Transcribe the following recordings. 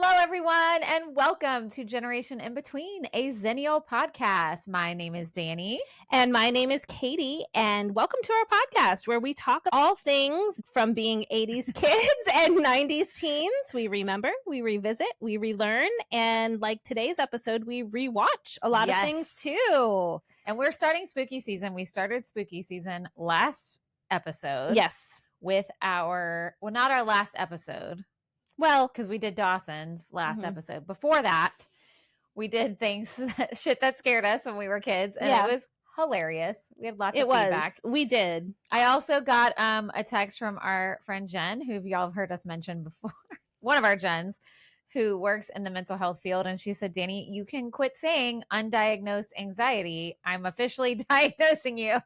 Hello, everyone, and welcome to Generation In Between, a Xennial Podcast. My name is Danny. And my name is Katie, and welcome to our podcast where we talk all things from being 80s kids and 90s teens. We remember, we revisit, we relearn, and like today's episode, we rewatch a lot of things too. And we're starting spooky season. We started spooky season last episode. Yes. With not our last episode. Well, because we did Dawson's last episode. Before that, we did shit that scared us when we were kids. And it was hilarious. We had lots of feedback. We did. I also got a text from our friend Jen, who y'all have heard us mention before. One of our Jens, who works in the mental health field. And she said, Danny, you can quit saying undiagnosed anxiety. I'm officially diagnosing you.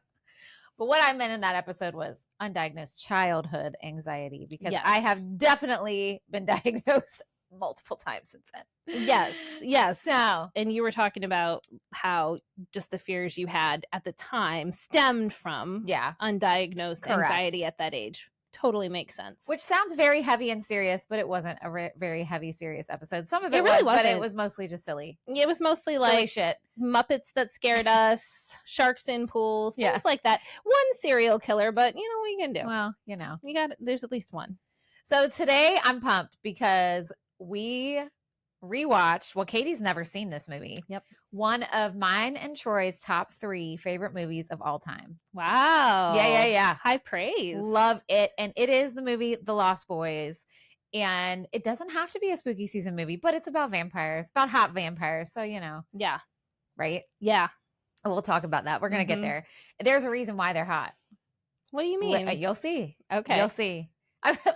But what I meant in that episode was undiagnosed childhood anxiety, because I have definitely been diagnosed multiple times since then. Yes. So, and you were talking about how just the fears you had at the time stemmed from undiagnosed anxiety at that age. Totally makes sense. Which sounds very heavy and serious, but it wasn't a very heavy, serious episode. Some of it really was, wasn't. But it was mostly just silly. It was mostly silly like shit. Muppets that scared us, sharks in pools, things like that. One serial killer, but you know what you can do. Well, there's at least one. So today I'm pumped because we rewatched. Well, Katie's never seen this movie. Yep. One of mine and Troy's top 3 favorite movies of all time. Wow. Yeah. High praise. Love it. And it is the movie The Lost Boys. And it doesn't have to be a spooky season movie, but it's about vampires, about hot vampires. So, Yeah. Right? Yeah. We'll talk about that. We're going to get there. There's a reason why they're hot. What do you mean? You'll see. Okay. You'll see.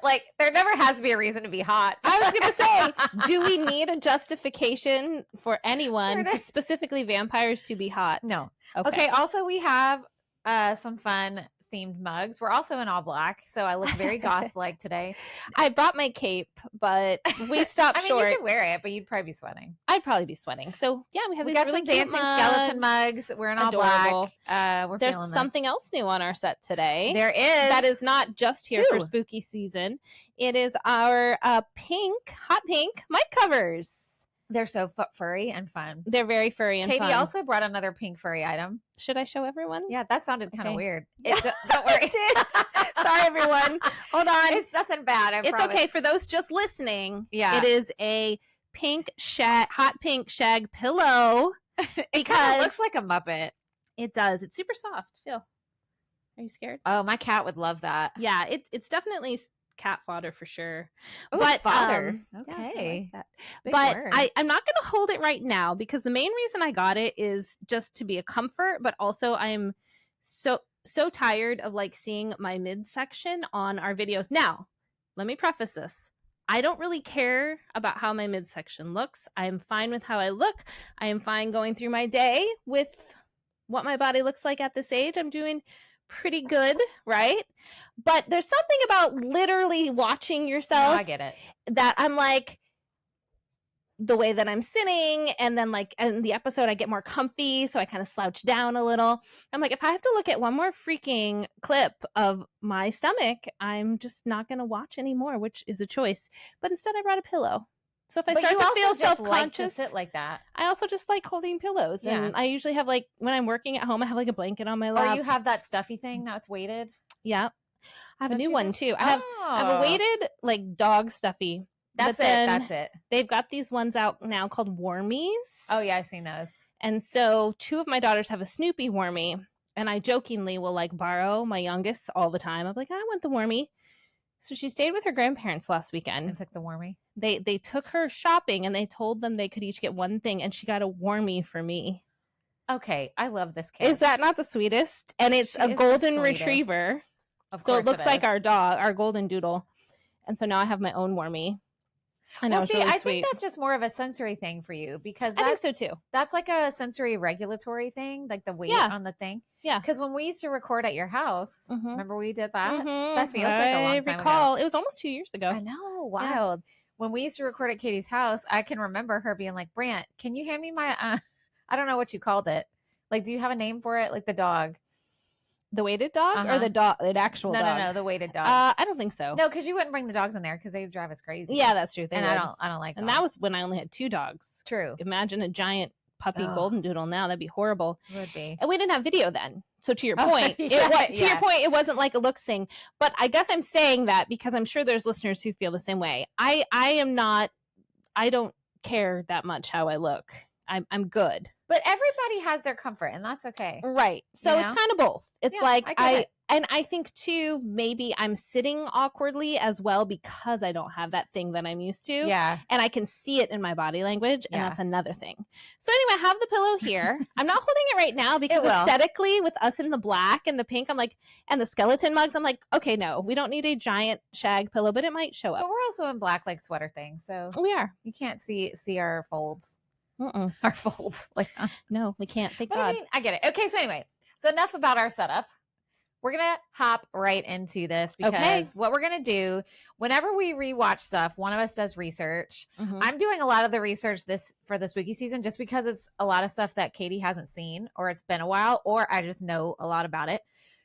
Like, there never has to be a reason to be hot. I was going to say, do we need a justification for anyone, specifically vampires, to be hot? No. Okay. Also, we have some fun themed mugs. We're also in all black, so I look very goth-like today. I brought my cape, but we stopped short. You could wear it, but you'd probably be sweating. I'd probably be sweating. So yeah, we got really some dancing skeleton mugs. We're in all black. There's something else new on our set today. There is. That is not just here for spooky season. It is our hot pink mic covers. They're so furry and fun. They're very furry and fun. Katie also brought another pink furry item. Should I show everyone? Yeah, that sounded kind of weird. Don't worry. Sorry, everyone. Hold on. It's nothing bad. I promise. Okay. For those just listening, it is a hot pink shag pillow. It kind of looks like a Muppet. It does. It's super soft. Feel. Are you scared? Oh, my cat would love that. Yeah, it's definitely cat fodder for sure. Oh, but fodder. Okay. Yeah, but I'm not going to hold it right now because the main reason I got it is just to be a comfort, but also I'm so tired of like seeing my midsection on our videos. Now, let me preface this. I don't really care about how my midsection looks. I'm fine with how I look. I am fine going through my day with what my body looks like at this age. I'm doing pretty good, right? But there's something about literally watching yourself. No, I get it. That I'm like, the way that I'm sitting, and then like in the episode I get more comfy, so I kind of slouch down a little. I'm like, if I have to look at one more freaking clip of my stomach, I'm just not going to watch anymore, which is a choice. But instead I brought a pillow. So if I start to feel self-conscious, sit like that. I also just like holding pillows. Yeah. And I usually have like, when I'm working at home, I have like a blanket on my lap. Or you have that stuffy thing, now it's weighted. Yeah. I have a new one too. I have a weighted like dog stuffy. That's it. They've got these ones out now called Warmies. Oh yeah, I've seen those. And so 2 of my daughters have a Snoopy Warmie, and I jokingly will like borrow my youngest all the time. I'm like, I want the Warmie. So she stayed with her grandparents last weekend. And took the Warmie. They took her shopping and they told them they could each get one thing, and she got a Warmie for me. Okay, I love this kid. Is that not the sweetest? And it's a golden retriever. So it looks like our dog, our golden doodle. And so now I have my own Warmie. I know. Well, it's really I sweet. think that's just more of a sensory thing for you, because I think so too. That's like a sensory regulatory thing, like the weight on the thing. Yeah. Because when we used to record at your house, remember we did that? Mm-hmm. That feels like a long time ago. It was almost 2 years ago. I know. Wild. Yeah. When we used to record at Katie's house, I can remember her being like, Brant, can you hand me my, I don't know what you called it. Like, do you have a name for it? Like the dog. The weighted dog or the dog, an actual dog? No, the weighted dog. I don't think so. No, because you wouldn't bring the dogs in there because they would drive us crazy. Yeah, that's true. I don't like dogs. And that was when I only had 2 dogs. True. Imagine a giant puppy golden doodle now. That'd be horrible. It would be. And we didn't have video then. So to your point, your point, it wasn't like a looks thing. But I guess I'm saying that because I'm sure there's listeners who feel the same way. I don't care that much how I look. I'm good. But everybody has their comfort, and that's okay. Right. So it's kind of both. It's like and I think too, maybe I'm sitting awkwardly as well because I don't have that thing that I'm used to. Yeah. And I can see it in my body language, and that's another thing. So anyway, I have the pillow here. I'm not holding it right now because aesthetically, with us in the black and the pink, I'm like, and the skeleton mugs, I'm like, okay, no, we don't need a giant shag pillow, but it might show up. But we're also in black, like sweater thing, so we are. You can't see our folds. Our folds, like no, we can't. Thank God. I get it. Okay, so anyway, so enough about our setup. We're gonna hop right into this because what we're gonna do whenever we rewatch stuff, one of us does research. I'm doing a lot of the research for the spooky season just because it's a lot of stuff that Katie hasn't seen, or it's been a while, or I just know a lot about it.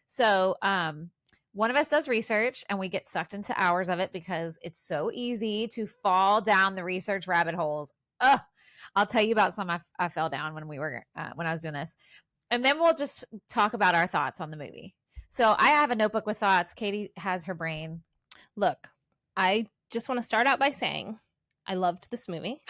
So one of us does research and we get sucked into hours of it because it's so easy to fall down the research rabbit holes. I'll tell you about some I fell down when I was doing this. And then we'll just talk about our thoughts on the movie. So I have a notebook with thoughts. Katie has her brain. Look, I just want to start out by saying I loved this movie.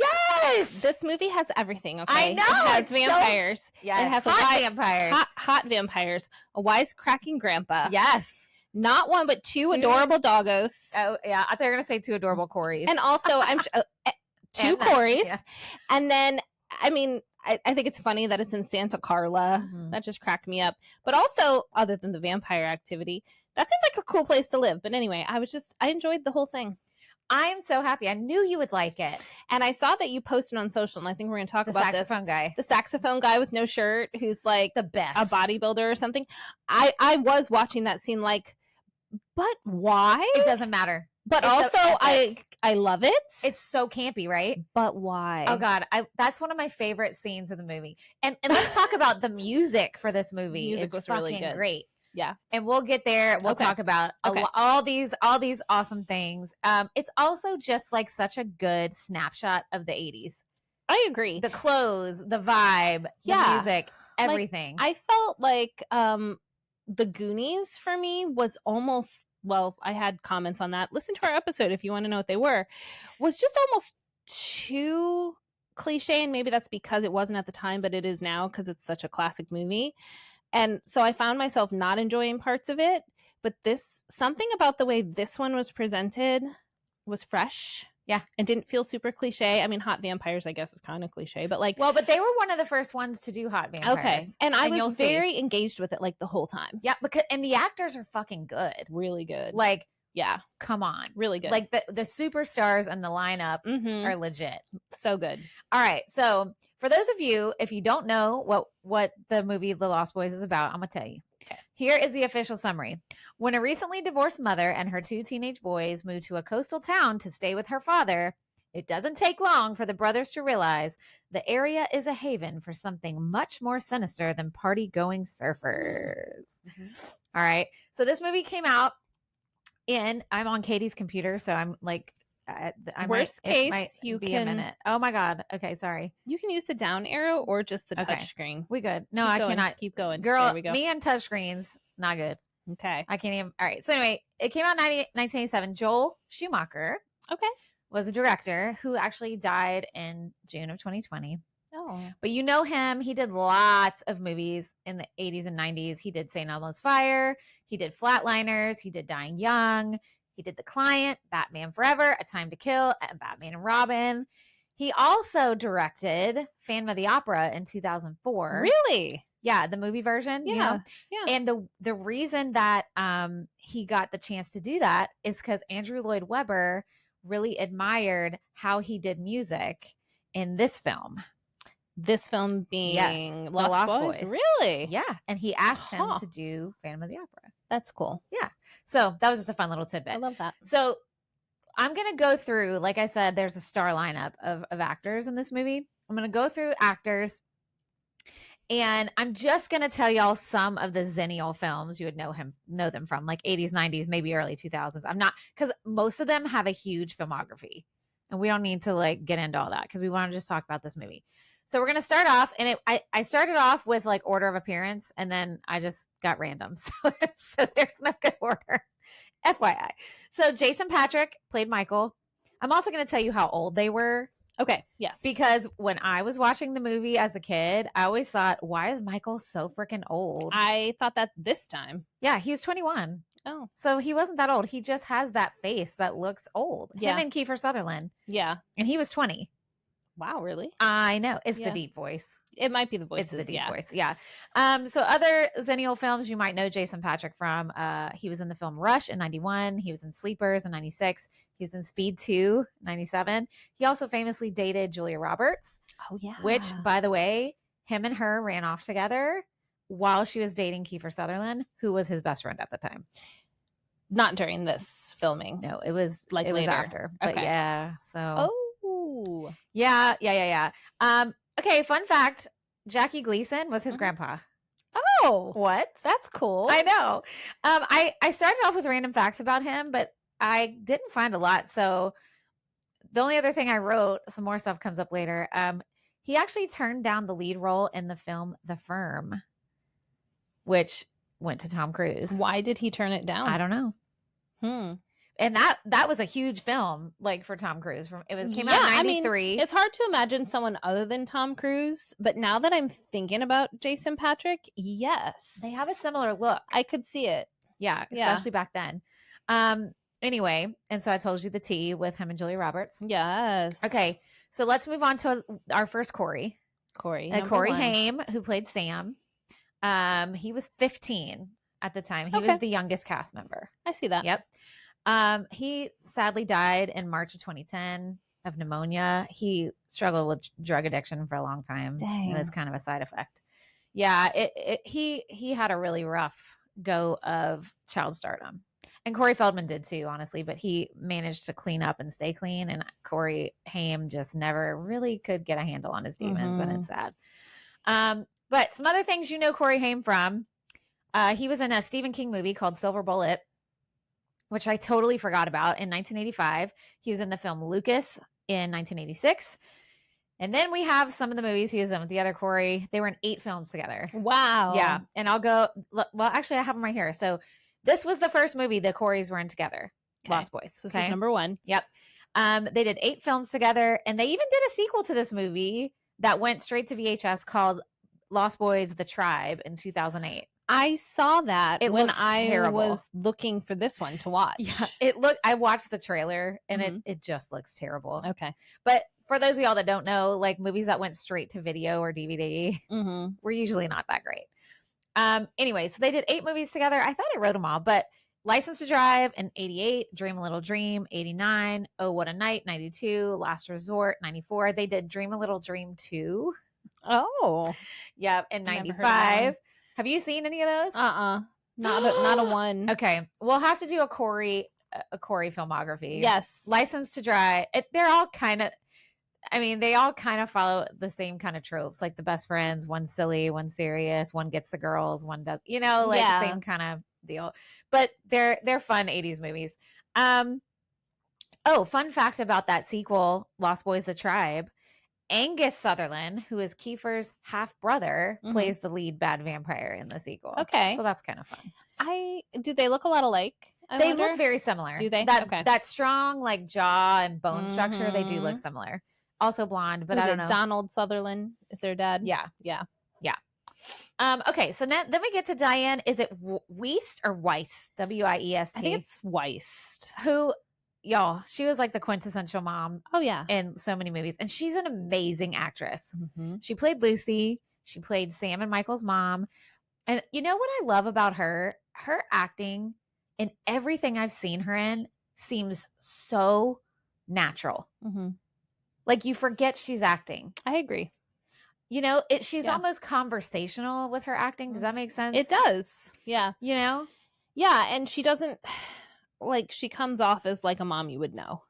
Yes! This movie has everything, okay? I know! It has vampires. It has vampires. Hot vampires. A wisecracking grandpa. Yes. Not one, but two adorable doggos. Oh, yeah. I thought you were going to say 2 adorable Corys. And also, I'm 2 Corys. Yeah. And then, I mean, I think it's funny that it's in Santa Carla. That just cracked me up. But also, other than the vampire activity, that seemed like a cool place to live. But anyway, I enjoyed the whole thing. I am so happy. I knew you would like it. And I saw that you posted on social, and I think we're going to talk about this. The saxophone guy. The saxophone guy with no shirt who's like the best. A bodybuilder or something. I was watching that scene like, but why? It doesn't matter. But also, I love it. It's so campy, right? But why? Oh God, that's one of my favorite scenes of the movie. And let's talk about the music for this movie. The music was really good. Great. Yeah, and we'll get there. We'll talk about all these awesome things. It's also just like such a good snapshot of the 80s. I agree. The clothes, the vibe, the music, everything. Like, I felt like the Goonies for me was almost. Well, I had comments on that. Listen to our episode if you want to know what they were. Was just almost too cliche, and maybe that's because it wasn't at the time, but it is now because it's such a classic movie. And so I found myself not enjoying parts of it, but something about the way this one was presented was fresh. Yeah. And didn't feel super cliche. I mean, hot vampires, I guess, is kind of cliche, but like. Well, but they were one of the first ones to do hot vampires. Okay. And I was very engaged with it like the whole time. Yeah. And the actors are fucking good. Really good. Like, yeah. Come on. Really good. Like the superstars and the lineup are legit. So good. All right. So for those of you, if you don't know what the movie The Lost Boys is about, I'm going to tell you. Okay. Here is the official summary. When a recently divorced mother and her 2 teenage boys move to a coastal town to stay with her father, it doesn't take long for the brothers to realize the area is a haven for something much more sinister than party-going surfers. All right. So this movie came out I'm on Katie's computer, so I'm like, worst case, you can a minute. Oh my God. Okay, sorry. You can use the down arrow or just the touch screen. We good. No, I cannot. Keep going. Girl, there we go. Me and touch screens, not good. Okay. I can't even. All right. So anyway, it came out in 1987. Joel Schumacher was a director who actually died in June of 2020. Oh. But you know him. He did lots of movies in the 80s and 90s. He did St. Elmo's Fire. He did Flatliners. He did Dying Young. He did The Client, Batman Forever, A Time to Kill, and Batman and Robin. He also directed Phantom of the Opera in 2004. Really? Yeah, the movie version. Yeah. You know? Yeah. And the reason that he got the chance to do that is because Andrew Lloyd Webber really admired how he did music in this film. This film being Lost Boys. Really? Yeah. And he asked him to do Phantom of the Opera. That's cool. Yeah. So that was just a fun little tidbit. I love that. So I'm going to go through, like I said, there's a star lineup of actors in this movie. I'm going to go through actors And I'm just going to tell y'all some of the Xennial films you would know them from, like 80s, 90s, maybe early 2000s. I'm not, because most of them have a huge filmography. And we don't need to like get into all that because we want to just talk about this movie. So we're going to start off, and I started off with like order of appearance, and then I just got random. So there's no good order. FYI. So Jason Patrick played Michael. I'm also going to tell you how old they were. Okay. Yes. Because when I was watching the movie as a kid, I always thought, why is Michael so freaking old? I thought that this time. Yeah, he was 21. Oh. So he wasn't that old. He just has that face that looks old. Yeah. Him and Kiefer Sutherland. Yeah. And he was 20. Wow, really? I know. It's the deep voice. It might be the voice. It's the deep voice. Yeah. So other Xennial films you might know Jason Patrick from. He was in the film Rush in 91. He was in Sleepers in 96. He was in Speed 2, 97. He also famously dated Julia Roberts. Oh, yeah. Which, by the way, him and her ran off together while she was dating Kiefer Sutherland, who was his best friend at the time. Not during this filming. No, it was like it later. Was after. But okay. Yeah. So. Oh. Yeah. Okay. Fun fact: Jackie Gleason was his grandpa. Oh, what? That's cool. I know. I started off with random facts about him, but I didn't find a lot. So the only other thing I wrote, some more stuff comes up later. He actually turned down the lead role in the film The Firm, which went to Tom Cruise. Why did he turn it down? I don't know. And that was a huge film, like for Tom Cruise. Came out in 93. I mean, it's hard to imagine someone other than Tom Cruise, but now that I'm thinking about Jason Patrick, yes, they have a similar look. I could see it. Yeah, especially back then. Anyway, and so I told you the tea with him and Julia Roberts. Yes. Okay, so let's move on to our first Corey. Corey Haim, who played Sam. He was 15 at the time. He was the youngest cast member. I see that. Yep. He sadly died in March of 2010 of pneumonia. He struggled with drug addiction for a long time. Dang. It was kind of a side effect. Yeah, he had a really rough go of child stardom. And Corey Feldman did too, honestly, but he managed to clean up and stay clean. And Corey Haim just never really could get a handle on his demons, and it's sad. But some other things you know Corey Haim from. He was in a Stephen King movie called Silver Bullet, which I totally forgot about, in 1985. He was in the film Lucas in 1986. And then we have some of the movies he was in with the other Corey. They were in 8 films together. Wow. Yeah. And I'll go, well, actually, I have them right here. So this was the first movie the Coreys were in together. Okay. Lost Boys. So this is number 1. Yep. They did 8 films together. And they even did a sequel to this movie that went straight to VHS called Lost Boys: The Tribe in 2008. I saw that when I terrible. Was looking for this one to watch. Yeah, I watched the trailer and it just looks terrible. Okay. But for those of y'all that don't know, like movies that went straight to video or DVD were usually not that great. Anyway, so they did 8 movies together. I thought I wrote them all, but License to Drive in 88, Dream a Little Dream, 89, Oh, What a Night, 92, Last Resort, 94. They did Dream a Little Dream 2. Oh. Yeah, in 95. Have you seen any of those? Not a one. Okay. We'll have to do a Corey filmography. Yes. License to Drive. They're all kind of, they all kind of follow the same kind of tropes, like the best friends, one silly, one serious, one gets the girls, one does, the same kind of deal. But they're fun 80s movies. Fun fact about that sequel, Lost Boys: The Tribe. Angus Sutherland, who is Kiefer's half brother, plays the lead bad vampire in the sequel. Okay. So that's kind of fun. Do they look a lot alike? They look very similar. Do they? That strong like jaw and bone structure, they do look similar. Also blonde, but I don't know. Donald Sutherland is their dad? Yeah. Yeah. Okay, so then we get to Diane. Is it Weist or Weist? Weist. I think it's Weist. Who, y'all, she was like the quintessential mom. Oh, yeah. In so many movies. And she's an amazing actress. She played Lucy. She played Sam and Michael's mom. And you know what I love about her? Her acting in everything I've seen her in seems so natural. Like you forget she's acting. I agree. She's almost conversational with her acting. Does that make sense? It does. Yeah. Yeah. And she doesn't, she comes off as like a mom you would know.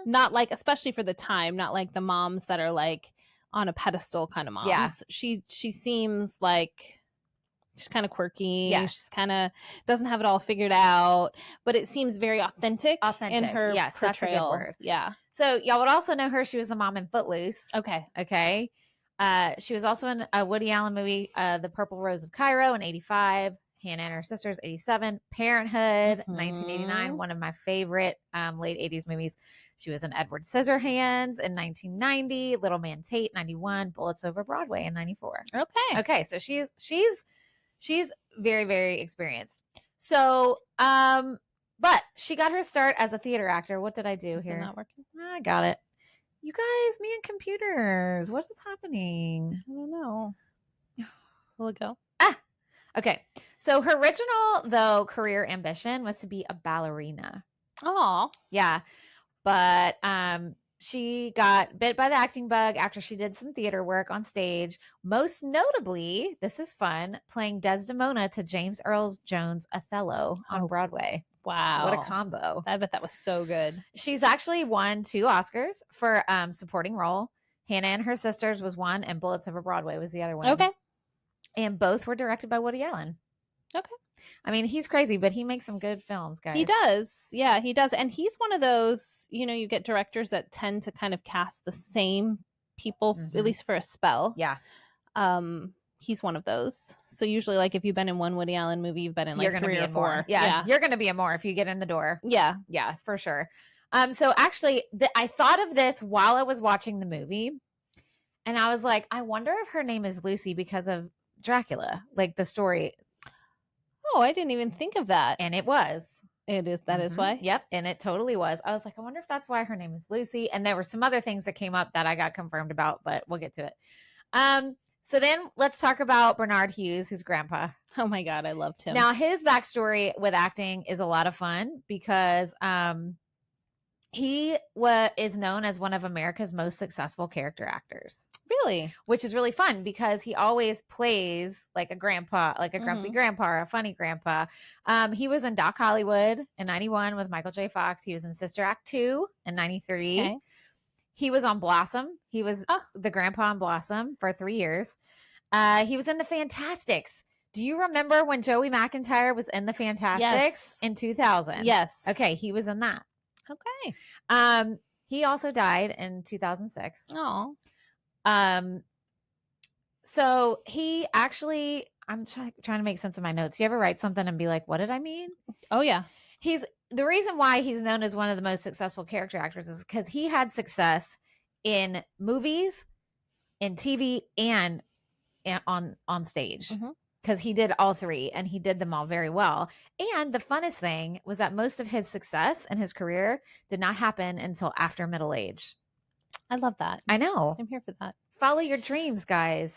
Not like, especially for the time, not like the moms that are like on a pedestal kind of moms. Yeah. She seems like she's kind of quirky. Yes. She's kind of doesn't have it all figured out, but it seems very authentic in her Yes, portrayal. that's a good word. Yeah. So y'all would also know her. She was the mom in Footloose. Okay. Okay. She was also in a Woody Allen movie, The Purple Rose of Cairo in 85. Hannah and Her Sisters, 87. Parenthood, 1989. One of my favorite late 80s movies. She was in Edward Scissorhands in 1990. Little Man Tate, 91. Bullets Over Broadway in 94. Okay. So she's very, very experienced. So, but she got her start as a theater actor. What did I do Is here? it not working? I got it. You guys, me and computers. What is happening? I don't know. Will it go? Okay. So her original, though, career ambition was to be a ballerina. Oh. Yeah. But she got bit by the acting bug after she did some theater work on stage. Most notably, this is fun, playing Desdemona to James Earl Jones' Othello on Broadway. Wow. What a combo. I bet that was so good. She's actually won 2 Oscars for supporting role. Hannah and Her Sisters was one, and Bullets Over Broadway was the other one. Okay. And both were directed by Woody Allen. Okay. I mean, he's crazy, but he makes some good films, guys. He does. Yeah, he does. And he's one of those, you get directors that tend to kind of cast the same people, at least for a spell. Yeah. He's one of those. So usually, like, if you've been in one Woody Allen movie, you've been in like 3 or 4. More. Yeah. You're going to be a more if you get in the door. Yeah. Yeah, for sure. So actually, I thought of this while I was watching the movie. And I was like, I wonder if her name is Lucy because of Dracula, like the story. Oh, I didn't even think of that. And it was. It is. That is why? Yep. And it totally was. I was like, I wonder if that's why her name is Lucy. And there were some other things that came up that I got confirmed about, but we'll get to it. So then let's talk about Bernard Hughes, who's grandpa. Oh my God, I loved him. Now his backstory with acting is a lot of fun because he is known as one of America's most successful character actors. Really? Which is really fun because he always plays like a grandpa, like a grumpy grandpa or a funny grandpa. He was in Doc Hollywood in 91 with Michael J. Fox. He was in Sister Act 2 in 93. Okay. He was on Blossom. He was the grandpa on Blossom for 3 years. He was in The Fantastics. Do you remember when Joey McIntyre was in The Fantastics in 2000? Yes. Okay, he was in that. Okay. He also died in 2006. Oh. So he actually, I'm trying to make sense of my notes. You ever write something and be like, what did I mean? Oh yeah. The reason why he's known as one of the most successful character actors is because he had success in movies, in TV, and on stage. Because he did all 3 and he did them all very well. And the funnest thing was that most of his success in his career did not happen until after middle age. I love that. I know. I'm here for that. Follow your dreams, guys.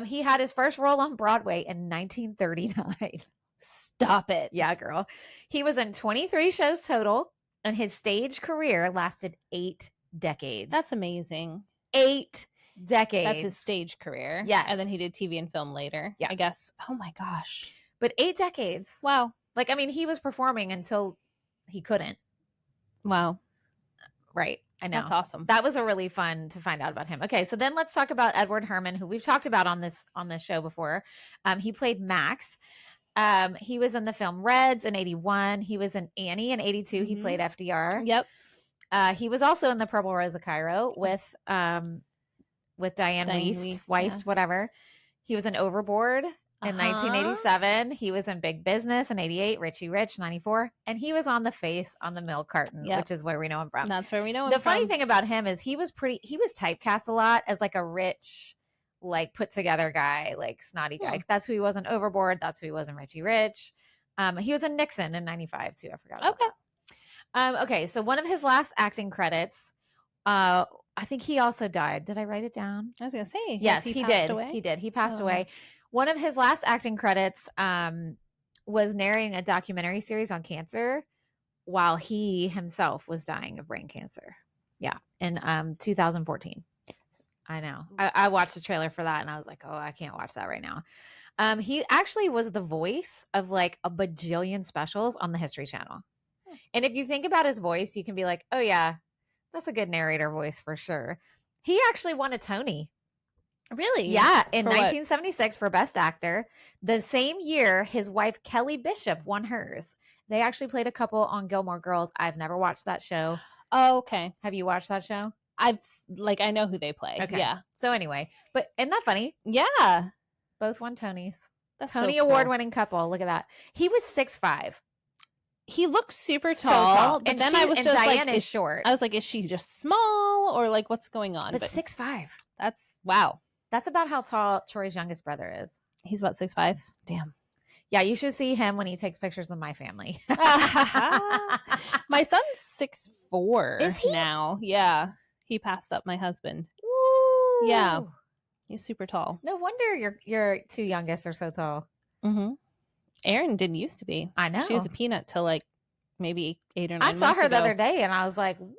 He had his first role on Broadway in 1939. Stop it. Yeah, girl. He was in 23 shows total, and his stage career lasted 8 decades. That's amazing. 8 decades. That's his stage career. Yes. And then he did TV and film later. Yeah. I guess. Oh my gosh. But 8 decades. Wow. Like, I mean, he was performing until he couldn't. Wow. Right. I know. That's awesome. That was a really fun to find out about him. Okay, so then let's talk about Edward Herrmann, who we've talked about on this show before. He played Max. He was in the film Reds in 81. He was in Annie in 82. He played FDR. Yep. He was also in The Purple Rose of Cairo with Diane Weist, whatever. He was in Overboard in 1987. He was in Big Business in 88, Richie Rich 94, and he was on The Face on the milk carton, which is where we know him from. That's where we know him from. The from. funny thing about him is he was typecast a lot as like a rich, like put together guy, like snotty guy. That's who he was in Overboard. That's who he was in Richie Rich. He was in Nixon in 95 too. I forgot about that. Okay, so one of his last acting credits, I think he also died. Did I write it down? I was gonna say yes, he did. Away? He did. He passed away. One of his last acting credits was narrating a documentary series on cancer while he himself was dying of brain cancer. Yeah, in 2014. I know. I watched the trailer for that and I was like, oh, I can't watch that right now. He actually was the voice of like a bajillion specials on the History Channel. And if you think about his voice, you can be like, oh yeah, that's a good narrator voice for sure. He actually won a Tony. Really? Yeah, in For what? 1976 for Best Actor. The same year, his wife Kelly Bishop won hers. They actually played a couple on Gilmore Girls. I've never watched that show. Oh, okay. Have you watched that show? I know who they play. Okay. Yeah. So anyway, but isn't that funny? Yeah. Both won Tonys. That's Tony so cool. award-winning couple. Look at that. He was 6'5". He looks super So tall. But and then she, I was and just Diane like, is short. I was like, is she just small or like what's going on? But 6'5". That's wow. That's about how tall Troy's youngest brother is. He's about 6'5". Damn. Yeah, you should see him when he takes pictures of my family. My son's 6'4" Is he? now. Yeah. He passed up my husband. Woo. Yeah. He's super tall. No wonder your two youngest are so tall. Mm-hmm. Erin didn't used to be. I know. She was a peanut till like maybe 8 or 9 I months saw her ago. the other day and I was like, what?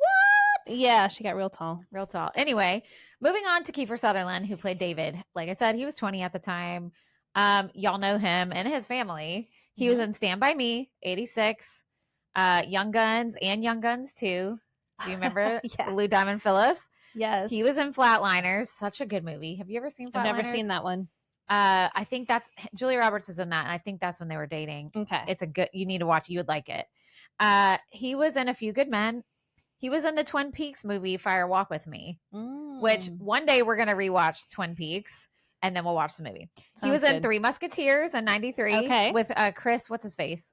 Yeah, she got real tall. Real tall. Anyway, moving on to Kiefer Sutherland, who played David. Like I said, he was 20 at the time. Y'all know him and his family. He was in Stand By Me, 86, Young Guns and Young Guns 2. Do you remember Yeah. Lou Diamond Phillips? Yes. He was in Flatliners. Such a good movie. Have you ever seen Flatliners? I've never seen that one. I think that's Julia Roberts is in that, and I think that's when they were dating. Okay. It's a good. You need to watch it. You would like it. He was in A Few Good Men. He was in the Twin Peaks movie Fire Walk with Me, which one day we're gonna rewatch Twin Peaks, and then we'll watch the movie. Sounds he was in good. Three Musketeers in '93. Okay. With Chris. What's his face?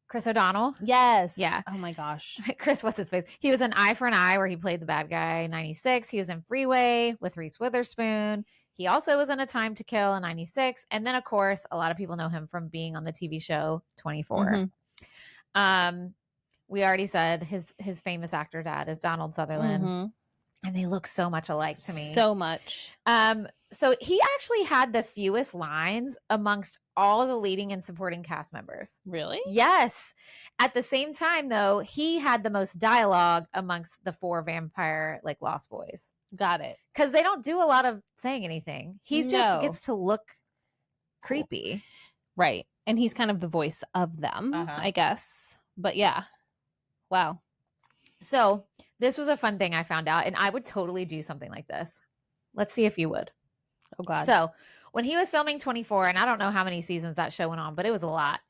Chris O'Donnell. Yes. Yeah. Oh my gosh. Chris, what's his face? He was in Eye for an Eye, where he played the bad guy, 96. He was in Freeway with Reese Witherspoon. He also was in A Time to Kill in 96. And then, of course, a lot of people know him from being on the TV show 24. Mm-hmm. We already said his famous actor dad is Donald Sutherland. Mm-hmm. And they look so much alike to me. So much. So he actually had the fewest lines amongst all the leading and supporting cast members. Really? Yes. At the same time, though, he had the most dialogue amongst the four vampire Lost Boys. Got it. Because they don't do a lot of saying anything. He's just No. gets to look creepy. Right. And he's kind of the voice of them, I guess. But yeah. Wow. So this was a fun thing I found out, and I would totally do something like this. Let's see if you would. Oh, God. So when he was filming 24, and I don't know how many seasons that show went on, but it was a lot.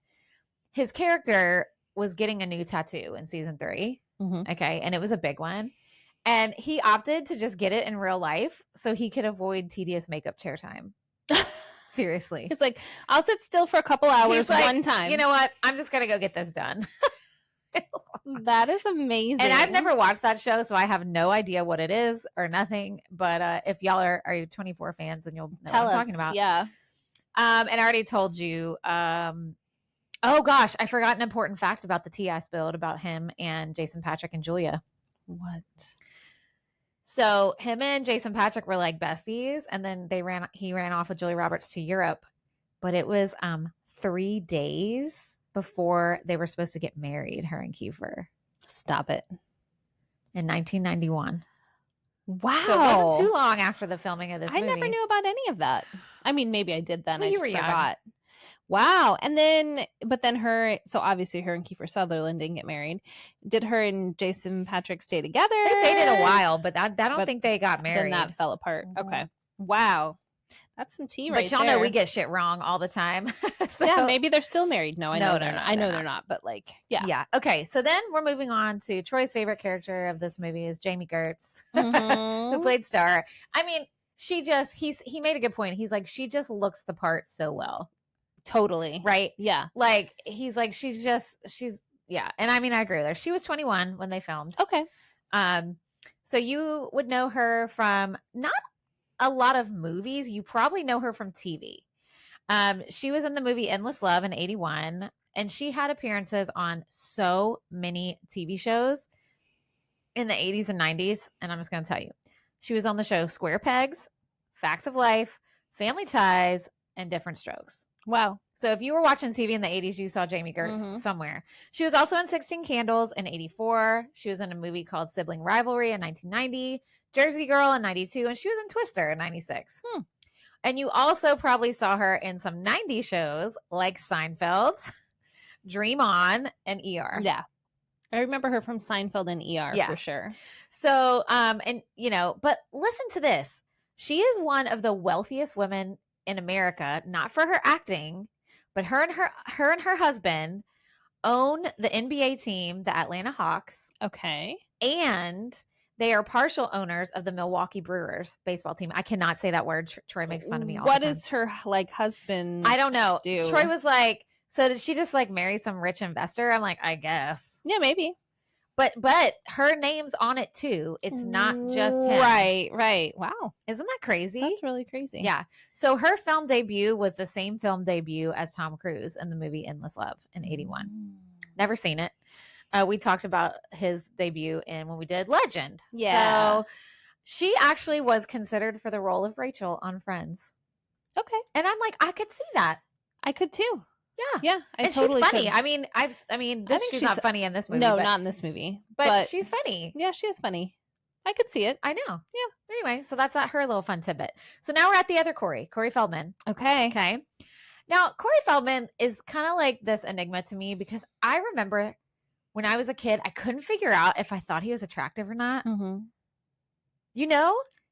His character was getting a new tattoo in season 3. Mm-hmm. Okay. And it was a big one. And he opted to just get it in real life so he could avoid tedious makeup chair time. Seriously. He's like, I'll sit still for a couple hours He's like, one time. You know what? I'm just going to go get this done. That is amazing. And I've never watched that show, so I have no idea what it is or nothing. But if y'all are 24 fans, then you'll know Tell what I'm us. talking about. Yeah. And I already told you. Oh gosh, I forgot an important fact about the tea I spilled about him and Jason Patrick and Julia. What? So him and Jason Patrick were like besties, and then he ran off with Julia Roberts to Europe. But it was 3 days before they were supposed to get married, her and Kiefer. Stop it. In 1991. Wow. So it wasn't too long after the filming of this movie. I never knew about any of that. I mean, maybe I did then. Well, I you just were young. forgot. Wow. And then, so obviously her and Kiefer Sutherland didn't get married. Did her and Jason Patrick stay together? They dated a while, but I don't think they got married. Then that fell apart. Mhm. Okay. Wow. That's some tea right But y'all know we get shit wrong all the time. So, yeah, maybe they're still married. No, I know they're not. I know they're they're not, but yeah. Yeah. Okay. So then we're moving on to Troy's favorite character of this movie is Jamie Gertz, who Mhm. played Star. I mean, he made a good point. He's like, she just looks the part so well. Totally. Right. Yeah. Like, he's like, yeah. And I mean, I agree with her. She was 21 when they filmed. Okay. So you would know her from not a lot of movies. You probably know her from TV. She was in the movie Endless Love in 81, and she had appearances on so many TV shows in the 80s and 90s. And I'm just going to tell you, she was on the show Square Pegs, Facts of Life, Family Ties, and Different Strokes. Wow. So if you were watching TV in the 80s, you saw Jamie Gertz somewhere. She was also in 16 Candles in 84. She was in a movie called Sibling Rivalry in 1990, Jersey Girl in 92, and she was in Twister in 96. And you also probably saw her in some 90s shows like Seinfeld, Dream On, and ER. Yeah. I remember her from Seinfeld and ER for sure. So, and but listen to this. She is one of the wealthiest women in America, not for her acting, but her and her husband own the NBA team, the Atlanta Hawks. Okay. And they are partial owners of the Milwaukee Brewers baseball team. I cannot say that word. Troy makes fun of me all the time. What is her husband? I don't know. Do? Troy was like, so did she just marry some rich investor? I'm like, I guess. Yeah, maybe. But her name's on it too. It's not just him. Right. Wow. Isn't that crazy? That's really crazy. Yeah. So her film debut was the same film debut as Tom Cruise in the movie Endless Love in 81. Never seen it. We talked about his debut when we did Legend. Yeah. So she actually was considered for the role of Rachel on Friends. Okay. And I'm like, I could see that. I could too. Yeah. And totally she's funny. Could. She's not funny in this movie. No, not in this movie. But she's funny. Yeah, she is funny. I could see it. I know. Yeah. Anyway, so that's her little fun tidbit. So now we're at the other Corey Feldman. Okay. Now, Corey Feldman is kind of like this enigma to me because I remember when I was a kid, I couldn't figure out if I thought he was attractive or not. Mm-hmm.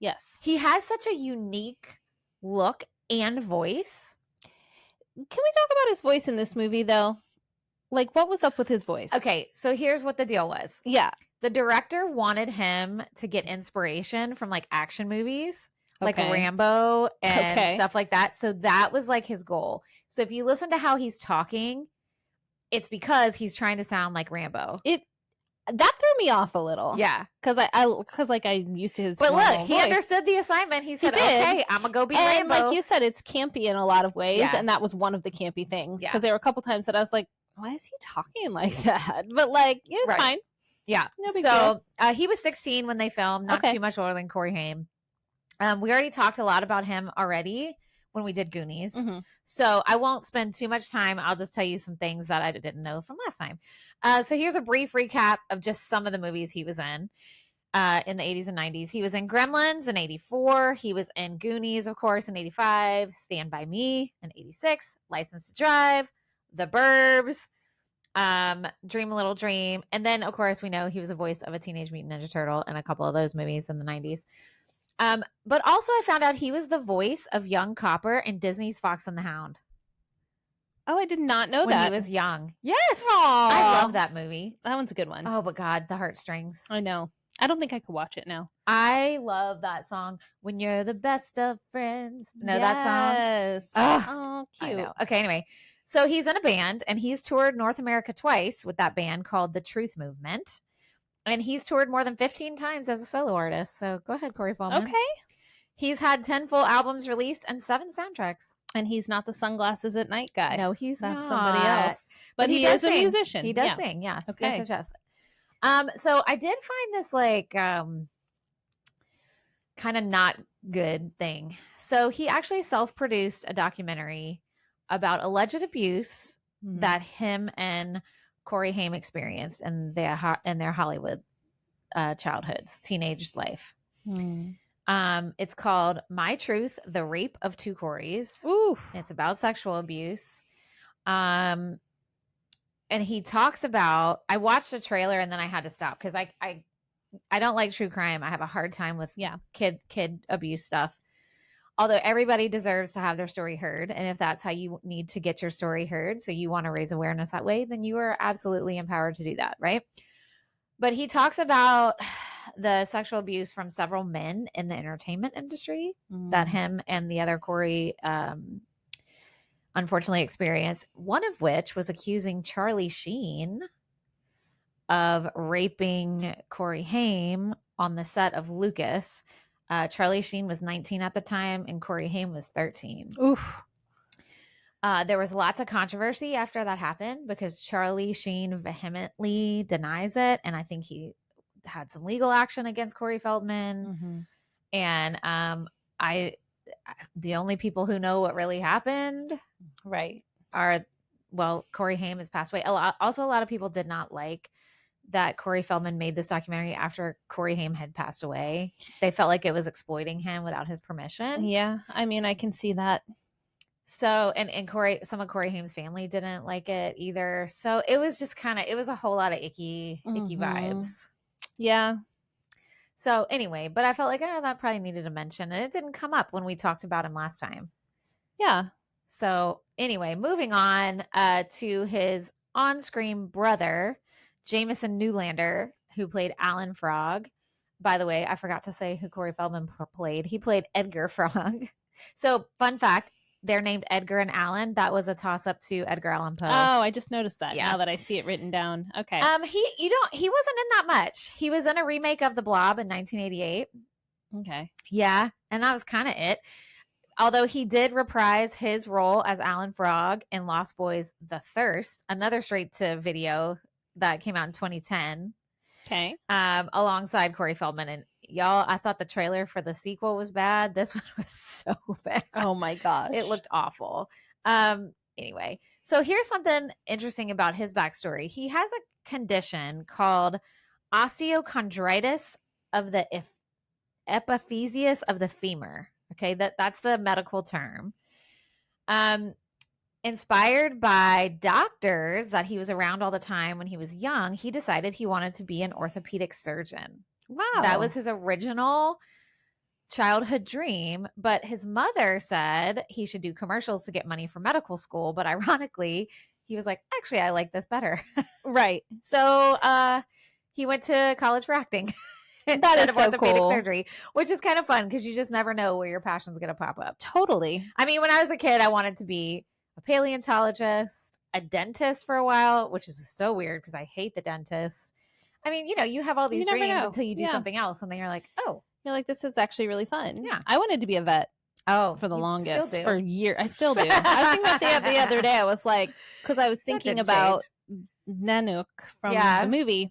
Yes. He has such a unique look and voice. Can we talk about his voice in this movie, though? What was up with his voice? Okay, so here's what the deal was. Yeah. The director wanted him to get inspiration from action movies, like Rambo and stuff like that. So that was his goal. So if you listen to how he's talking, it's because he's trying to sound like Rambo. That threw me off a little. Yeah. Because I'm used to his But look, voice. he understood the assignment. He said, okay, I'm going to go be Rambo. And like you said, it's campy in a lot of ways. Yeah. And that was one of the campy things. Yeah. Because there were a couple times that I was like, why is he talking like that? But it's fine. Yeah. No big deal. He was 16 when they filmed, not too much older than Corey Haim. We already talked a lot about him already when we did Goonies. Mm-hmm. So I won't spend too much time. I'll just tell you some things that I didn't know from last time. So here's a brief recap of just some of the movies he was in the 80s and 90s. He was in Gremlins in 84. He was in Goonies, of course, in 85. Stand By Me in 86. License to Drive. The Burbs. Dream a Little Dream. And then, of course, we know he was a voice of a Teenage Mutant Ninja Turtle in a couple of those movies in the 90s. But also I found out he was the voice of young Copper in Disney's Fox and the Hound. Oh, I did not know when that. He was young. Yes. Aww. I love that movie. That one's a good one. Oh, but God, the heartstrings. I know. I don't think I could watch it now. I love that song. When You're the Best of Friends. Know that song? Yes. Oh, cute. I know. Okay, anyway. So he's in a band and he's toured North America twice with that band called The Truth Movement. And he's toured more than 15 times as a solo artist. So go ahead, Corey Feldman. Okay. He's had 10 full albums released and 7 soundtracks. And he's not the sunglasses at night guy. No, he's That's not. somebody else. But he is a musician. He does sing, yes. Okay. Yes. So I did find this kind of not good thing. So he actually self-produced a documentary about alleged abuse that him and Corey Haim experienced in their Hollywood childhoods, teenage life. It's called My Truth, The Rape of Two Coreys. Ooh. It's about sexual abuse. And he talks about, I watched a trailer and then I had to stop because I don't like true crime. I have a hard time with kid abuse stuff. Although everybody deserves to have their story heard. And if that's how you need to get your story heard, so you want to raise awareness that way, then you are absolutely empowered to do that, right? But he talks about the sexual abuse from several men in the entertainment industry that him and the other Corey unfortunately experienced. One of which was accusing Charlie Sheen of raping Corey Haim on the set of Lucas. Charlie Sheen was 19 at the time and Corey Haim was 13. Oof. There was lots of controversy after that happened because Charlie Sheen vehemently denies it. And I think he had some legal action against Corey Feldman. And the only people who know what really happened are, Corey Haim has passed away. A lot of people did not like that Corey Feldman made this documentary after Corey Haim had passed away. They felt like it was exploiting him without his permission. Yeah, I mean, I can see that. So, and Corey, some of Corey Haim's family didn't like it either. So it was just it was a whole lot of icky vibes. Yeah. So anyway, but I felt like, that probably needed a mention, and it didn't come up when we talked about him last time. Yeah. So anyway, moving on to his on-screen brother, Jameson Newlander, who played Alan Frog. By the way, I forgot to say who Corey Feldman played. He played Edgar Frog. So fun fact, they're named Edgar and Allan. That was a toss-up to Edgar Allan Poe. Oh, I just noticed that now that I see it written down. Okay. He wasn't in that much. He was in a remake of The Blob in 1988. Okay. Yeah, and that was kind of it. Although he did reprise his role as Alan Frog in Lost Boys: The Thirst, another straight-to-video that came out in 2010. Okay. Alongside Corey Feldman. And y'all, I thought the trailer for the sequel was bad. This one was so bad. Oh my gosh. It looked awful. Anyway, so here's something interesting about his backstory. He has a condition called osteochondritis of the epiphyseus of the femur. Okay, that's the medical term. Inspired by doctors that he was around all the time when he was young, he decided he wanted to be an orthopedic surgeon. Wow. That was his original childhood dream, but his mother said he should do commercials to get money for medical school. But ironically, he was like, actually, I like this better. Right. So he went to college for acting. That is so orthopedic cool. surgery, which is kind of fun because you just never know where your passion's going to pop up. Totally. I mean, when I was a kid, I wanted to be a paleontologist, a dentist for a while, which is so weird because I hate the dentist. I mean, you have all these dreams until you do something else, and then you're like, oh. You're like, this is actually really fun. Yeah. I wanted to be a vet. Oh, for the longest. Still do. For years. I still do. I was thinking about the other day. I was like, because I was thinking about Nanook from the movie.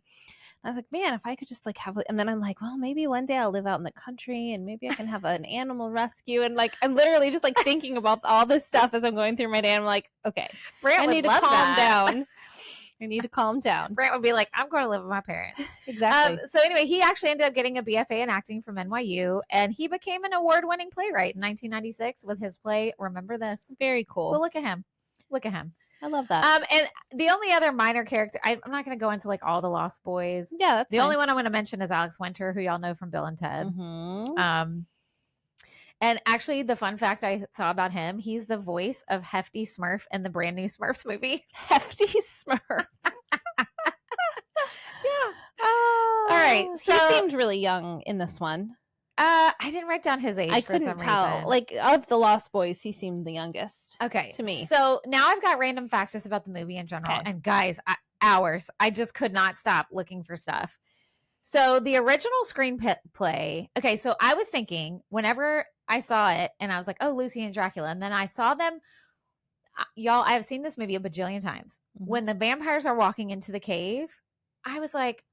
I was like, man, if I could just like have, and then I'm like, well, maybe one day I'll live out in the country and maybe I can have an animal rescue. And like, I'm literally just like thinking about all this stuff as I'm going through my day. I'm like, okay, I need to calm down. I need to calm down. Brant would be like, I'm going to live with my parents. Exactly. So anyway, he actually ended up getting a BFA in acting from NYU, and he became an award-winning playwright in 1996 with his play, Remember This. Very cool. So look at him. Look at him. I love that. And the only other minor character, I'm not going to go into like all the Lost Boys. Yeah, that's the only one I'm going to mention is Alex Winter, who y'all know from Bill and Ted. Mm-hmm. And actually, the fun fact I saw about him, he's the voice of Hefty Smurf in the brand new Smurfs movie. Hefty Smurf. Yeah. All right. So he seemed really young in this one. I didn't write down his age. I couldn't tell. Reason. Like, of the Lost Boys, he seemed the youngest. Okay. To me. So now I've got random facts just about the movie in general. Okay. And guys, hours. I just could not stop looking for stuff. So the original screenplay. Okay. So I was thinking whenever I saw it and I was like, oh, Lucy and Dracula. And then I saw them. Y'all, I have seen this movie a bajillion times. Mm-hmm. When the vampires are walking into the cave, I was like,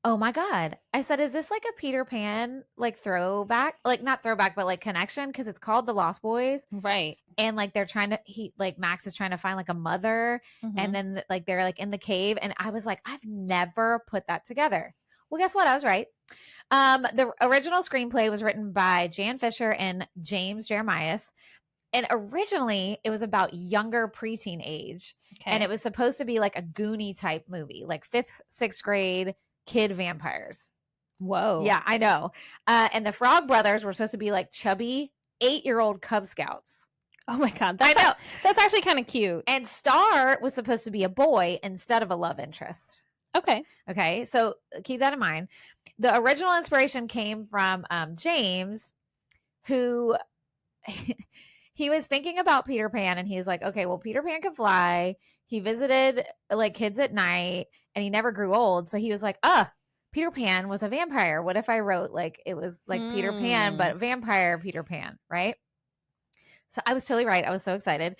oh my God. I said, is this like a Peter Pan, like throwback? Like not throwback, but like connection? Because it's called The Lost Boys. Right. And like they're trying to, Max is trying to find like a mother. Mm-hmm. And then like they're like in the cave. And I was like, I've never put that together. Well, guess what? I was right. The original screenplay was written by Jan Fisher and James Jeremias. And originally it was about younger preteen age. Okay. And it was supposed to be like a Goonie type movie, like 5th, 6th grade kid vampires. Whoa. Yeah, I know. And the Frog Brothers were supposed to be like chubby 8-year-old Cub Scouts. Oh my God. I know. That's actually kind of cute. And Star was supposed to be a boy instead of a love interest. Okay. So keep that in mind. The original inspiration came from James, who he was thinking about Peter Pan, and he's like, okay, well, Peter Pan can fly. He visited like kids at night, and he never grew old. So he was like, Peter Pan was a vampire. What if I wrote like it was like Peter Pan, but vampire Peter Pan, right? So I was totally right. I was so excited.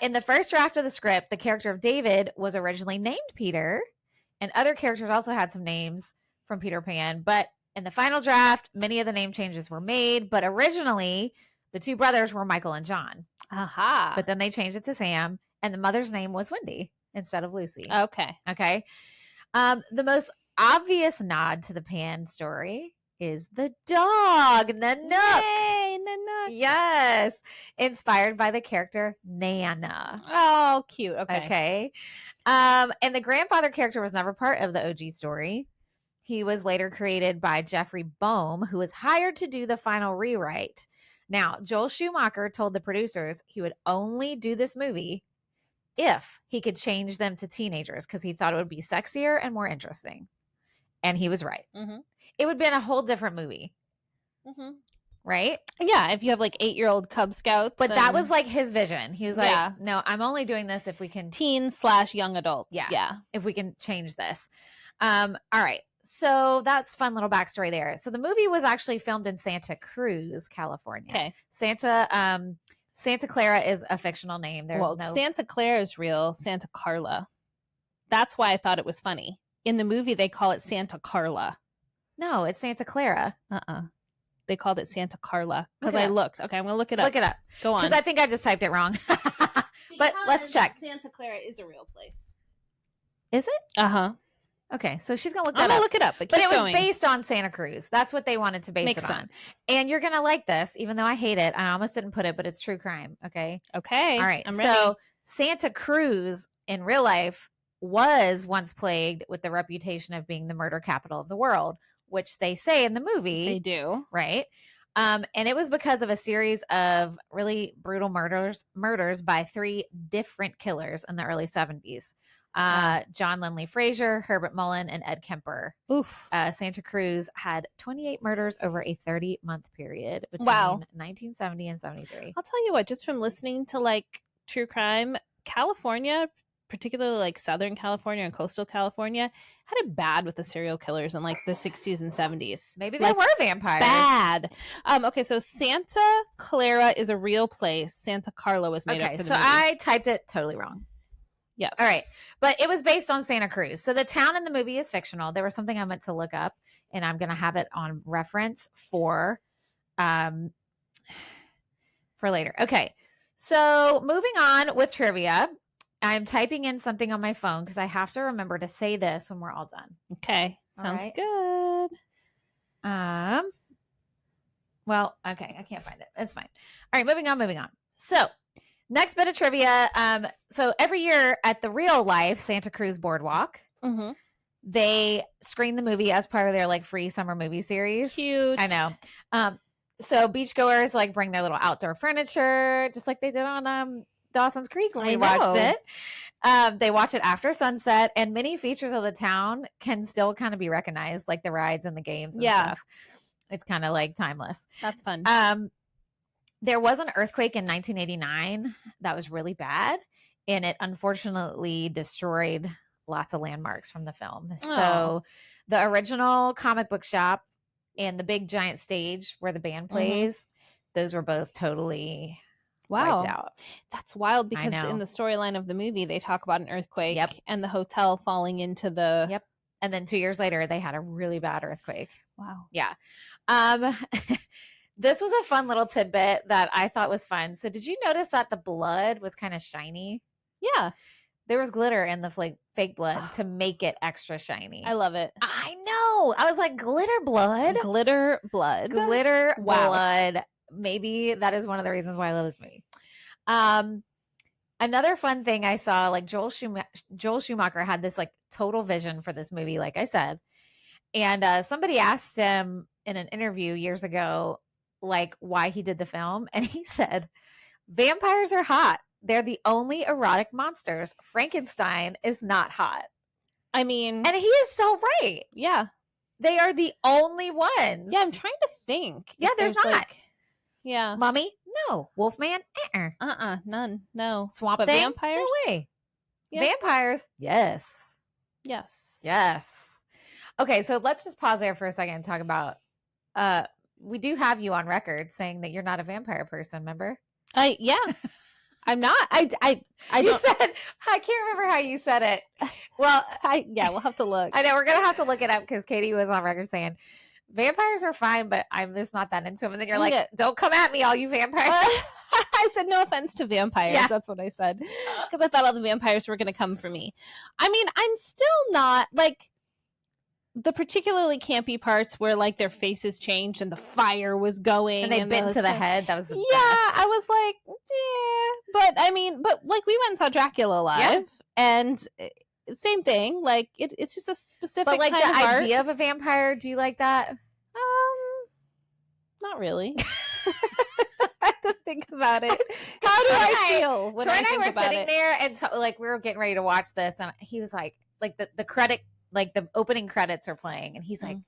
In the first draft of the script, the character of David was originally named Peter, and other characters also had some names from Peter Pan. But in the final draft, many of the name changes were made. But originally, the two brothers were Michael and John. Aha. But then they changed it to Sam, and the mother's name was Wendy instead of Lucy. Okay. The most obvious nod to the Pan story is the dog, Nanook. Yay, Na. Yes. Inspired by the character Nana. Oh, cute. Okay. Okay. And the grandfather character was never part of the OG story. He was later created by Jeffrey Boehm, who was hired to do the final rewrite. Now, Joel Schumacher told the producers he would only do this movie if he could change them to teenagers because he thought it would be sexier and more interesting. And he was right. Mm-hmm. It would have been a whole different movie. Mm-hmm. Right? Yeah, if you have like 8-year-old Cub Scouts. But that was like his vision. He was like, no, I'm only doing this if we can. Teen/young adults. Yeah. If we can change this. All right. So that's fun little backstory there. So the movie was actually filmed in Santa Cruz, California. Okay. Santa Clara is a fictional name. There's no Santa Clara is real. Santa Carla. That's why I thought it was funny. In the movie, they call it Santa Carla. No, it's Santa Clara. They called it Santa Carla because I looked. Okay, I'm gonna look it up. Look it up. Go on. Because I think I just typed it wrong. But let's check. Santa Clara is a real place. Is it? Uh-huh. Okay, so she's gonna look I'm that gonna up. look it up. But it was going. based on Santa Cruz. That's what they wanted to base Makes it on. sense. And you're gonna like this, even though I hate it. I almost didn't put it, but it's true crime. Okay. Okay. All right. I'm ready. So Santa Cruz in real life was once plagued with the reputation of being the murder capital of the world, which they say in the movie. They do. Right. And it was because of a series of really brutal murders by 3 different killers in the early 70s. John Lindley Frazier, Herbert Mullen, and Ed Kemper. Oof. Santa Cruz had 28 murders over a 30-month period between 1970 and 73. I'll tell you what, just from listening to like true crime, California, particularly like Southern California and coastal California, had it bad with the serial killers in like the 60s and 70s. Maybe they were vampires. Bad. Okay, so Santa Clara is a real place. Santa Carla was made up for the movie. I typed it totally wrong. Yes. All right. But it was based on Santa Cruz. So the town in the movie is fictional. There was something I meant to look up, and I'm going to have it on reference for later. Okay. So moving on with trivia, I'm typing in something on my phone because I have to remember to say this when we're all done. Okay. Sounds good. Well, okay. I can't find it. It's fine. All right. Moving on. So next bit of trivia. So every year at the real life Santa Cruz Boardwalk, they screen the movie as part of their like free summer movie series. Cute. I know. So beachgoers like bring their little outdoor furniture, just like they did on Dawson's Creek when we watched it. They watch it after sunset, and many features of the town can still kind of be recognized, like the rides and the games and stuff. It's kind of like timeless. That's fun. There was an earthquake in 1989 that was really bad, and it unfortunately destroyed lots of landmarks from the film. Oh. So the original comic book shop and the big giant stage where the band plays, those were both totally wiped out. That's wild because in the storyline of the movie, they talk about an earthquake and the hotel falling into the... Yep. And then 2 years later, they had a really bad earthquake. Wow. Yeah. This was a fun little tidbit that I thought was fun. So did you notice that the blood was kind of shiny? Yeah. There was glitter in the fake blood to make it extra shiny. I love it. I know. I was like, glitter blood? Glitter blood. Glitter blood. Maybe that is one of the reasons why I love this movie. Another fun thing I saw, like Joel Schumacher had this like total vision for this movie, like I said. And somebody asked him in an interview years ago, like why he did the film. And he said, vampires are hot. They're the only erotic monsters. Frankenstein is not hot. I mean... And he is so right. Yeah. They are the only ones. Yeah, I'm trying to think. Yeah, there's not. Like, yeah. Mummy? No. Wolfman? None. No. Swamp Thing? Vampires? No way. Yeah. Vampires? Yes. Yes. Yes. Okay, so let's just pause there for a second and talk about... we do have you on record saying that you're not a vampire person, remember? Yeah. I'm not. I you said, I can't remember how you said it. Well, we'll have to look. I know we're going to have to look it up because Katie was on record saying vampires are fine, but I'm just not that into them. And then you're like, don't come at me, all you vampires. I said no offense to vampires. Yeah. That's what I said. Because I thought all the vampires were going to come for me. I mean, I'm still not like, the particularly campy parts where like their faces changed and the fire was going and they bit into the head. That was the best. I was like, yeah, but like we went and saw Dracula live, and same thing. Like it's just a specific. But like kind the of idea art. of a vampire, do you like that? Not really. I have to think about it. How do I feel when Troy I and I think were about sitting it? there and like we were getting ready to watch this, and he was like the credit, like the opening credits are playing, and he's like,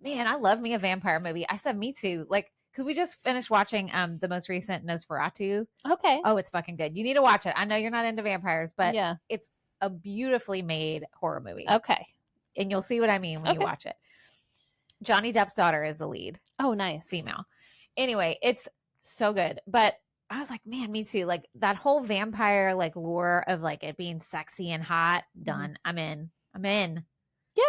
"Man, I love me a vampire movie." I said, "Me too." Like, because we just finished watching the most recent Nosferatu. Okay. Oh, it's fucking good. You need to watch it. I know you're not into vampires, but yeah, it's a beautifully made horror movie. Okay. And you'll see what I mean when you watch it. Johnny Depp's daughter is the lead. Oh, nice. Female. Anyway, it's so good. But I was like, man, me too. Like that whole vampire like lure of like it being sexy and hot. Done. I'm in. Yeah.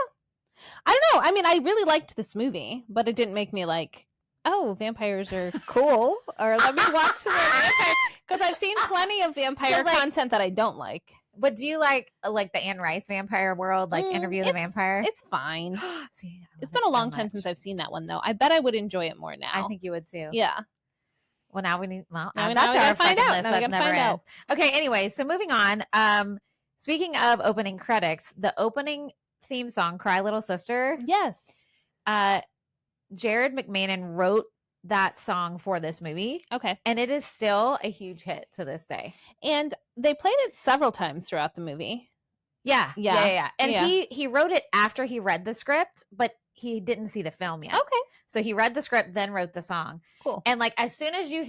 I don't know. I mean, I really liked this movie, but it didn't make me like, oh, vampires are cool, or let me watch some more vampires, because I've seen plenty of vampire content that I don't like. But do you like the Anne Rice vampire world, like Interview the Vampire? It's fine. See, it's been a long time since I've seen that one, though. I bet I would enjoy it more now. I think you would too. Yeah. Well, now we need. Well, now that's we our find out. list. Now we gotta never find ends. out. Okay. Anyway, so moving on. Speaking of opening credits, the opening theme song, "Cry Little Sister." Yes. Jared McMahon wrote that song for this movie. Okay. And it is still a huge hit to this day. And they played it several times throughout the movie. Yeah. And he wrote it after he read the script, but he didn't see the film yet. Okay. So he read the script, then wrote the song. Cool. And like as soon as you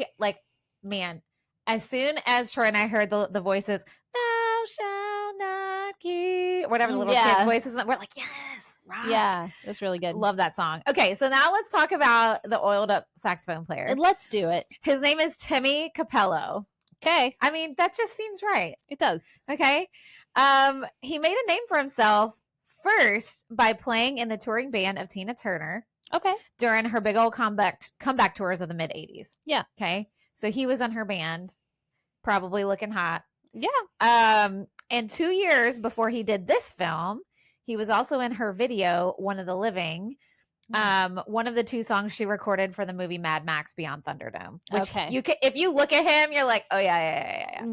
as soon as Troy and I heard the voices, "Thou shalt not kill," whatever the little kids' voices, we're like, yes. Right. Yeah, that's really good. Love that song. Okay, so now let's talk about the oiled up saxophone player. And let's do it. His name is Timmy Capello. Okay. I mean, that just seems right. It does. Okay. He made a name for himself first by playing in the touring band of Tina Turner. Okay. During her big old comeback tours of the mid 80s. Yeah. Okay. So he was in her band, probably looking hot. Yeah. And 2 years before he did this film, he was also in her video, One of the Living, one of the 2 songs she recorded for the movie Mad Max Beyond Thunderdome. Which you can, if you look at him, you're like, oh yeah.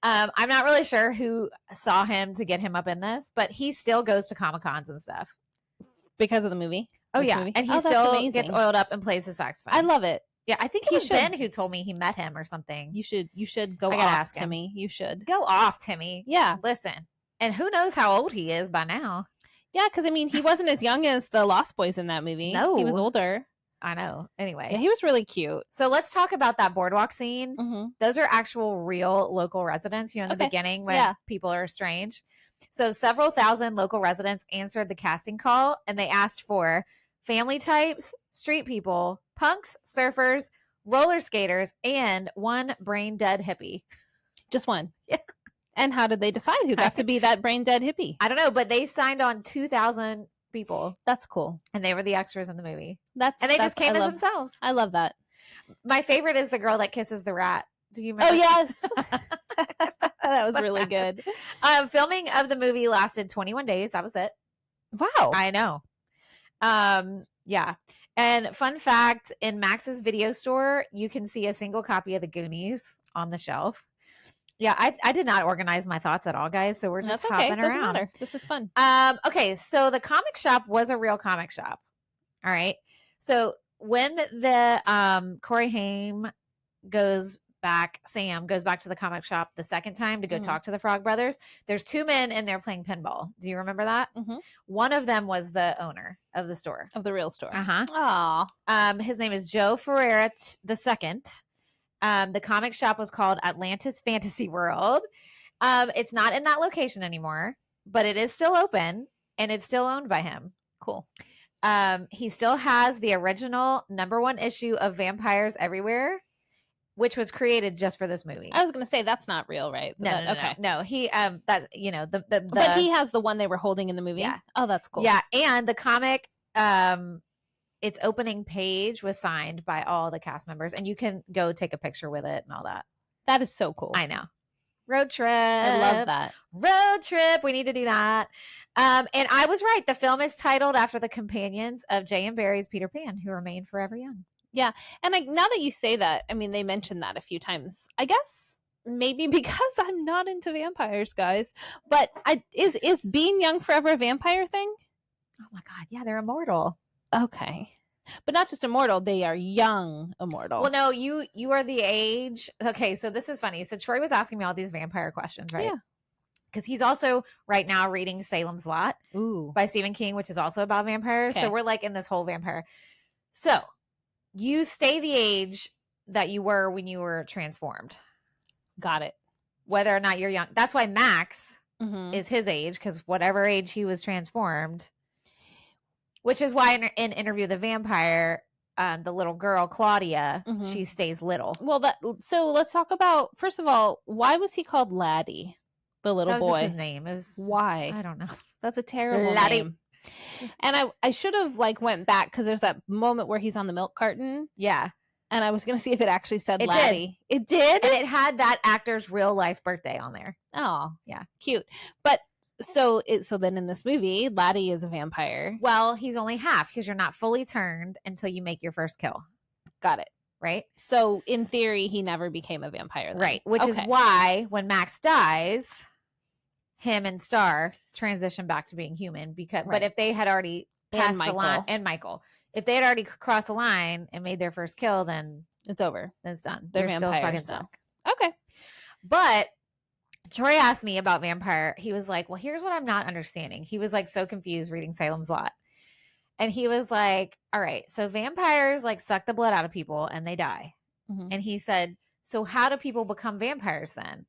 I'm not really sure who saw him to get him up in this, but he still goes to Comic-Cons and stuff because of the movie. Oh yeah, movie? and he still gets oiled up and plays the saxophone. I love it. Yeah, I think it was Ben who told me he met him or something. You should go off, Timmy. You should go off, Timmy. Yeah, listen. And who knows how old he is by now? Yeah, because I mean, he wasn't as young as the Lost Boys in that movie. No, he was older. I know. Anyway, yeah, he was really cute. So let's talk about that boardwalk scene. Mm-hmm. Those are actual, real local residents. You know, in the beginning when people are strange. So several thousand local residents answered the casting call, and they asked for family types, street people, punks, surfers, roller skaters, and one brain dead hippie. Just one. Yeah. And how did they decide who got to be that brain dead hippie? I don't know, but they signed on 2,000 people. That's cool. And they were the extras in the movie. And they just came as themselves. I love that. My favorite is the girl that kisses the rat. Do you remember? Oh, yes. That was really good. Filming of the movie lasted 21 days. That was it. Wow. I know. Yeah. And fun fact, in Max's video store, you can see a single copy of the Goonies on the shelf. Yeah, I did not organize my thoughts at all, guys. So we're just hopping around. Doesn't matter. This is fun. Okay, so the comic shop was a real comic shop. All right. So when the Corey Haim Sam goes back to the comic shop the second time to go talk to the Frog Brothers, there's 2 men in there playing pinball. Do you remember that? Mm-hmm. One of them was the owner of the store. Of the real store. Uh-huh. Aww. His name is Joe Ferreira II. The comic shop was called Atlantis Fantasy World. It's not in that location anymore, but it is still open and it's still owned by him. Cool. He still has the original #1 issue of Vampires Everywhere, which was created just for this movie. I was going to say that's not real, right? No. He but he has the one they were holding in the movie. Yeah. Oh, that's cool. Yeah, and the comic its opening page was signed by all the cast members, and you can go take a picture with it and all that. That is so cool. I know. Road trip. I love that. Road trip. We need to do that. And I was right. The film is titled after the companions of Jay and Barry's Peter Pan, who remain forever young. Yeah. And like now that you say that, I mean, they mentioned that a few times. I guess maybe because I'm not into vampires, guys. But is being young forever a vampire thing? Oh my God. Yeah, they're immortal. Okay. But not just immortal, they are young immortal. Well, no, you are the age. Okay, so this is funny. So Troy was asking me all these vampire questions, right? Yeah. Because he's also right now reading Salem's Lot by Stephen King, which is also about vampires. Okay. So we're like in this whole vampire. So you stay the age that you were when you were transformed. Got it. Whether or not you're young. That's why Max Mm-hmm. is his age, because whatever age he was transformed. Which is why in Interview with the Vampire, the little girl, Claudia, she stays little. Well, so let's talk about, first of all, why was he called Laddie, the little that was boy? Just his name. It was, why? I don't know. That's a terrible Laddie. name. And I should have like went back because there's that moment where he's on the milk carton. Yeah. And I was going to see if it actually said It Laddie. It did? And it had that actor's real life birthday on there. Oh, yeah. Cute. But so then in this movie, Laddie is a vampire. Well, he's only half because you're not fully turned until you make your first kill. Got it. Right? So in theory, he never became a vampire then. Right. Which is why when Max dies, him and Star transition back to being human. But if they had already passed the line, and Michael, if they had already crossed the line and made their first kill, then it's over. Then it's done. They're still fucking vampires stuck. Okay. But Troy asked me about vampire. He was like, well, here's what I'm not understanding. He was like so confused reading Salem's Lot. And he was like, all right, so vampires like suck the blood out of people and they die. Mm-hmm. And he said, so how do people become vampires then?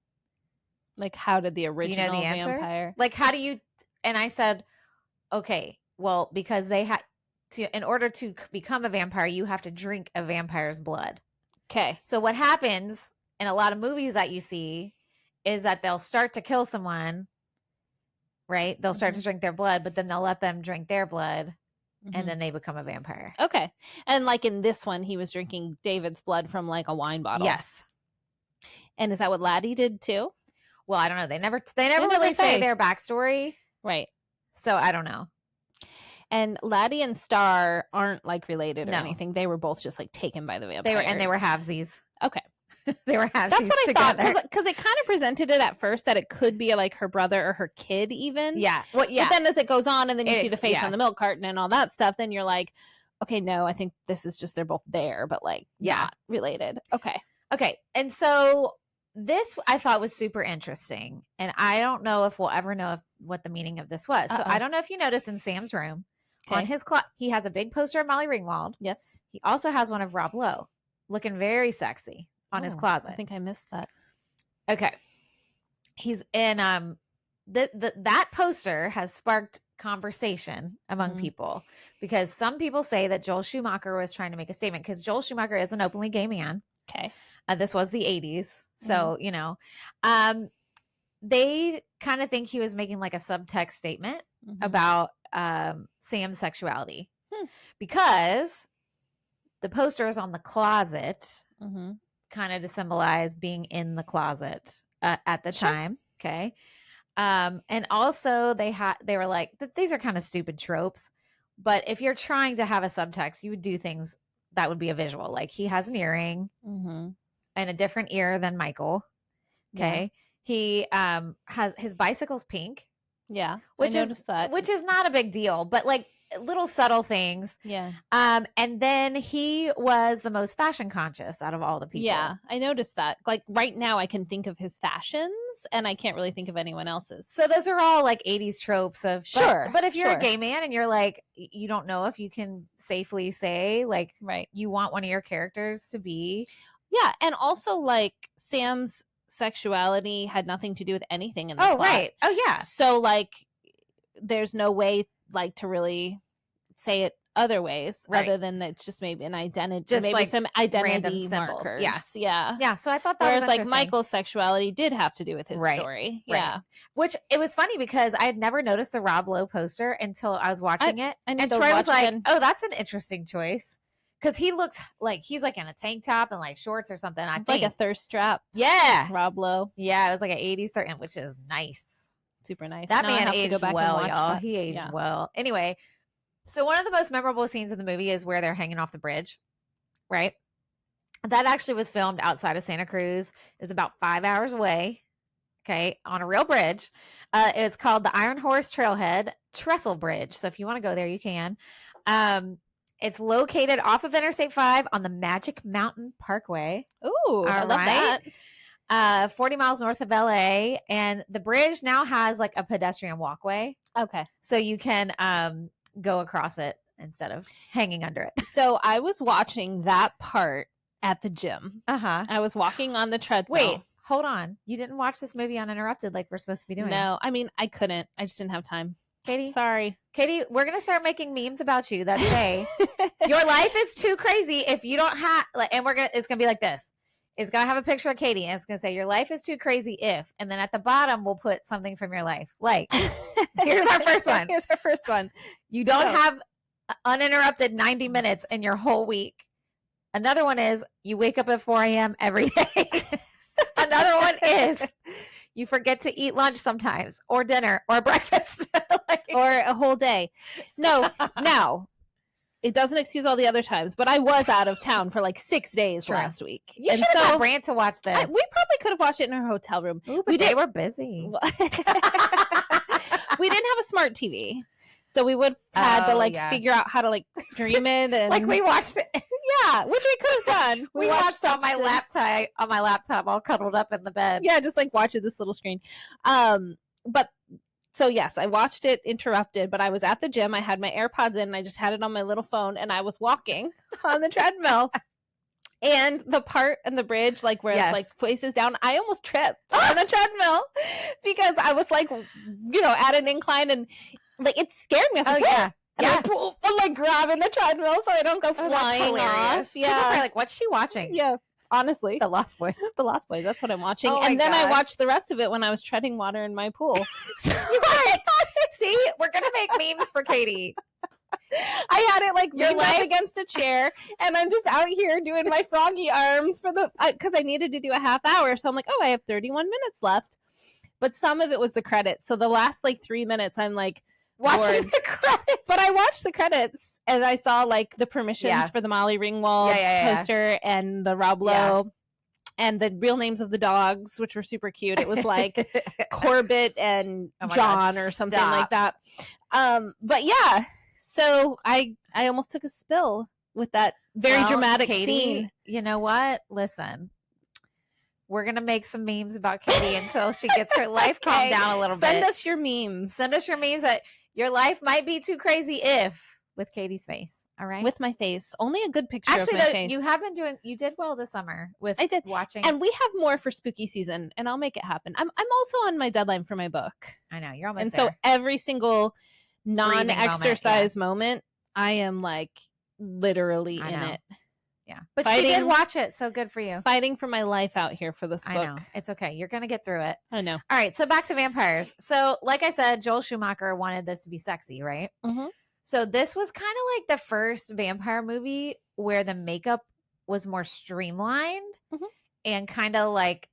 Like, how did the original vampire? Like, how do you? And I said, okay, well, because they had to, in order to become a vampire, you have to drink a vampire's blood. Okay. So what happens in a lot of movies that you see is that they'll start to kill someone, right? They'll start to drink their blood, but then they'll let them drink their blood, and then they become a vampire. Okay. And like in this one, he was drinking David's blood from like a wine bottle. Yes. And is that what Laddie did too? Well, I don't know. They never really say their backstory. Right. So I don't know. And Laddie and Star aren't like related or anything. They were both just like taken by the vampires. They were halvesies. Okay. They were halfsies. That's what I together. thought, because it kind of presented it at first that it could be like her brother or her kid even. Yeah. Well, yeah. But then as it goes on and then you see the face on the milk carton and all that stuff, then you're like, okay, no, I think this is just they're both there, but like not related. Okay. Okay. And so this I thought was super interesting. And I don't know if we'll ever know what the meaning of this was. So I don't know if you noticed in Sam's room on his clock, he has a big poster of Molly Ringwald. Yes. He also has one of Rob Lowe looking very sexy on his closet. I think I missed that. Okay. He's in that poster has sparked conversation among people because some people say that Joel Schumacher was trying to make a statement because Joel Schumacher is an openly gay man. Okay. This was the 80s. So, you know, they kind of think he was making like a subtext statement about Sam's sexuality because the poster is on the closet kind of to symbolize being in the closet at the time. Okay. And also they were like, these are kind of stupid tropes, but if you're trying to have a subtext, you would do things that would be a visual. Like he has an earring and a different ear than Michael. Okay. He has his bicycle's pink. Yeah. Which I noticed that. Which is not a big deal, but like little subtle things. Yeah. And then he was the most fashion conscious out of all the people. Yeah, I noticed that. Like right now I can think of his fashions and I can't really think of anyone else's. So those are all like 80s tropes of but if you're sure. a gay man and you're like you don't know if you can safely say like you want one of your characters to be. Yeah, and also like Sam's sexuality had nothing to do with anything in the plot. Right. Oh yeah. So like there's no way like to really say it other ways other than that it's just maybe an identity, just maybe like some identity markers. Yeah. So I thought that was like Michael's sexuality did have to do with his story. Yeah. Which it was funny because I had never noticed the Rob Lowe poster until I was watching it. And Troy was like, oh, that's an interesting choice. because he looks like he's like in a tank top and like shorts or something. I think like a thirst trap. Yeah, Rob Lowe. Yeah, it was like an 80s certain, which is nice. Super nice. That now man aged well, y'all. That. He aged well. Anyway, so one of the most memorable scenes in the movie is where they're hanging off the bridge, right? That actually was filmed outside of Santa Cruz. It's about 5 hours away. Okay, on a real bridge. It's called the Iron Horse Trailhead Trestle Bridge. So if you want to go there, you can. It's located off of Interstate 5 on the Magic Mountain Parkway. Ooh, I love that. 40 miles north of LA. And the bridge now has like a pedestrian walkway. Okay. So you can go across it instead of hanging under it. So I was watching that part at the gym. Uh-huh. I was walking on the treadmill. Wait, hold on. You didn't watch this movie uninterrupted like we're supposed to be doing. No, I mean, I couldn't. I just didn't have time. Katie? Sorry. Katie, we're going to start making memes about you that say, your life is too crazy if you don't have, like, and it's going to be like this. It's going to have a picture of Katie and it's going to say, your life is too crazy if, and then at the bottom, we'll put something from your life. Like, here's our first one. Here's our first one. You don't have uninterrupted 90 minutes in your whole week. Another one is you wake up at 4 a.m. every day. Another one is you forget to eat lunch sometimes or dinner or breakfast or a whole day. No, now it doesn't excuse all the other times, but I was out of town for like 6 days last week. You should have got Brant to watch this. We probably could have watched it in our hotel room. Ooh, but they were busy. We didn't have a smart TV. So we would have had to figure out how to like stream it and like we watched it. Yeah, which we could have done. We watched on my laptop all cuddled up in the bed. Yeah, just like watching this little screen. But so yes, I watched it interrupted, but I was at the gym. I had my AirPods in and I just had it on my little phone and I was walking on the treadmill. And the part in the bridge, like where it's like faces down, I almost tripped on the treadmill because I was like, at an incline and like it scared me. I was like, yeah. I'm like grabbing the treadmill so I don't go flying off. Yeah. Like, what's she watching? Yeah. Honestly. The Lost Boys. The Lost Boys. That's what I'm watching. And then I watched the rest of it when I was treading water in my pool. You guys, see, we're going to make memes for Katie. I had it like leaned up against a chair and I'm just out here doing my froggy arms for because I needed to do a half hour. So I'm like, I have 31 minutes left. But some of it was the credits. So the last like 3 minutes, I'm like, watching the credits. But I watched the credits and I saw like the permissions for the Molly Ringwald poster and the Rob Lowe and the real names of the dogs, which were super cute. It was like Corbett and John or something like that. But yeah, so I almost took a spill with that very dramatic Katie, scene. You know what? Listen. We're going to make some memes about Katie until she gets her life calmed down a little bit. Send us your memes. Send us your memes that your life might be too crazy if with Katie's face. All right. With my face. Only a good picture of my face. You did well this summer with watching. And we have more for spooky season and I'll make it happen. I'm also on my deadline for my book. I know. You're almost and there. So every single non-exercise moment, I am like literally in it. Yeah. But she did watch it, so good for you. Fighting for my life out here for this book. I know. It's okay. You're going to get through it. I know. All right, so back to vampires. So like I said, Joel Schumacher wanted this to be sexy, right? Mm-hmm. So this was kind of like the first vampire movie where the makeup was more streamlined and kind of like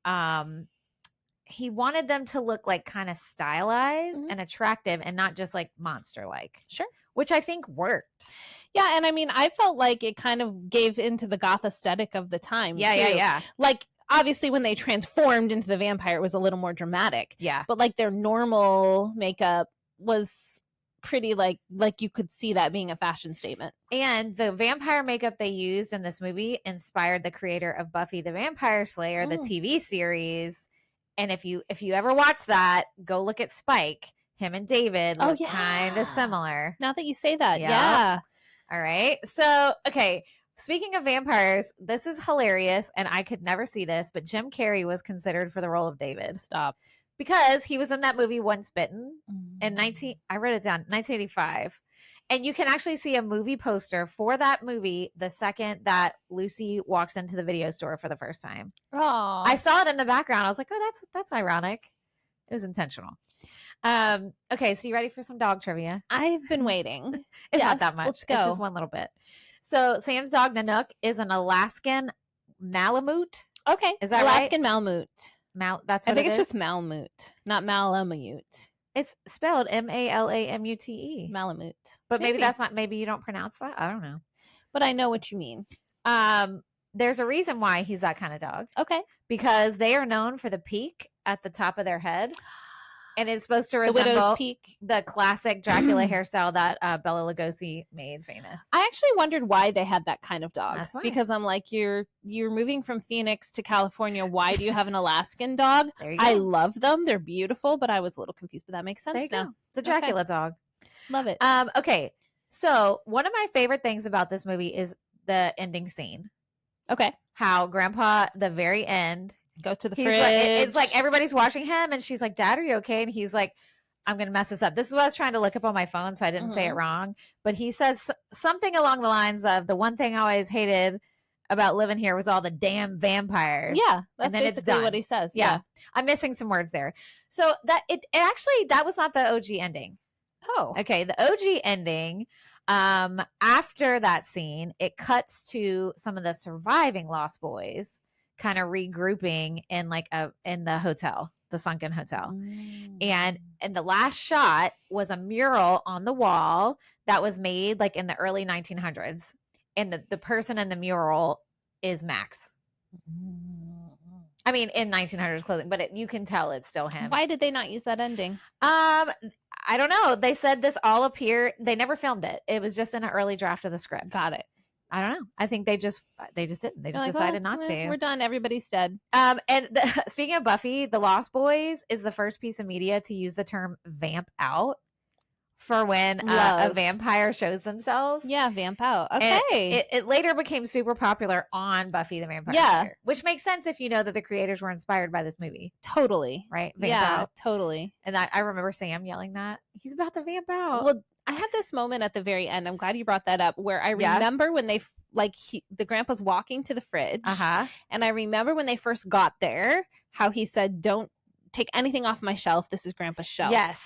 he wanted them to look like kind of stylized and attractive and not just like monster-like. Sure. Which I think worked. Yeah, and I mean, I felt like it kind of gave into the goth aesthetic of the time. Yeah. Like, obviously, when they transformed into the vampire, it was a little more dramatic. Yeah. But like their normal makeup was pretty like you could see that being a fashion statement. And the vampire makeup they used in this movie inspired the creator of Buffy the Vampire Slayer, the TV series. And if you ever watch that, go look at Spike. Him and David look kind of similar. Now that you say that, yeah. All right. So, okay. Speaking of vampires, this is hilarious, and I could never see this, but Jim Carrey was considered for the role of David. Stop. Because he was in that movie Once Bitten in I wrote it down, 1985. And you can actually see a movie poster for that movie the second that Lucy walks into the video store for the first time. Oh. I saw it in the background. I was like, oh, that's ironic. It was intentional. Okay, so you ready for some dog trivia? I've been waiting. It's not that much. Let's go. It's just one little bit. So Sam's dog Nanook is an Alaskan Malamute. Okay. Is that Alaskan Malamute. That's what I think it it's is? just Malamute, not Malamute. It's spelled Malamute. Malamute. But maybe that's not, maybe you don't pronounce that. I don't know. But I know what you mean. There's a reason why he's that kind of dog. Okay. Because they are known for the peak at the top of their head. And it's supposed to resemble the widow's peak, the classic Dracula hairstyle that Bela Lugosi made famous. I actually wondered why they had that kind of dog. That's why. Because I'm like, you're moving from Phoenix to California. Why do you have an Alaskan dog? There you go. I love them. They're beautiful, but I was a little confused. But that makes sense there you now. Go. It's a Dracula dog. Love it. Okay. So one of my favorite things about this movie is the ending scene. Okay. How Grandpa, the very end, goes to the fridge. It's like everybody's watching him, and she's like, "Dad, are you okay?" And he's like, "I'm going to mess this up." This is what I was trying to look up on my phone, so I didn't say it wrong. But he says something along the lines of, "The one thing I always hated about living here was all the damn vampires." Yeah, that's and then basically what he says. Yeah. I'm missing some words there. So that it actually, that was not the OG ending. Oh, okay. The OG ending, after that scene, it cuts to some of the surviving Lost Boys kind of regrouping in in the hotel, the sunken hotel. And the last shot was a mural on the wall that was made like in the early 1900s. And the person in the mural is Max. I mean, in 1900s clothing, but you can tell it's still him. Why did they not use that ending? I don't know. They said this all appeared. They never filmed it. It was just in an early draft of the script. Got it. I don't know. I think they just didn't. They just decided not to. We're done. Everybody's dead. And speaking of Buffy, The Lost Boys is the first piece of media to use the term "vamp out" for when a vampire shows themselves. Yeah, vamp out. Okay. It later became super popular on Buffy the Vampire Slayer, which makes sense if you know that the creators were inspired by this movie. Totally. Right? Vamp out. Totally. And I remember Sam yelling that. He's about to vamp out. Well, I had this moment at the very end. I'm glad you brought that up, where I remember when they the grandpa's walking to the fridge. And I remember when they first got there, how he said, "Don't take anything off my shelf. This is Grandpa's shelf." Yes.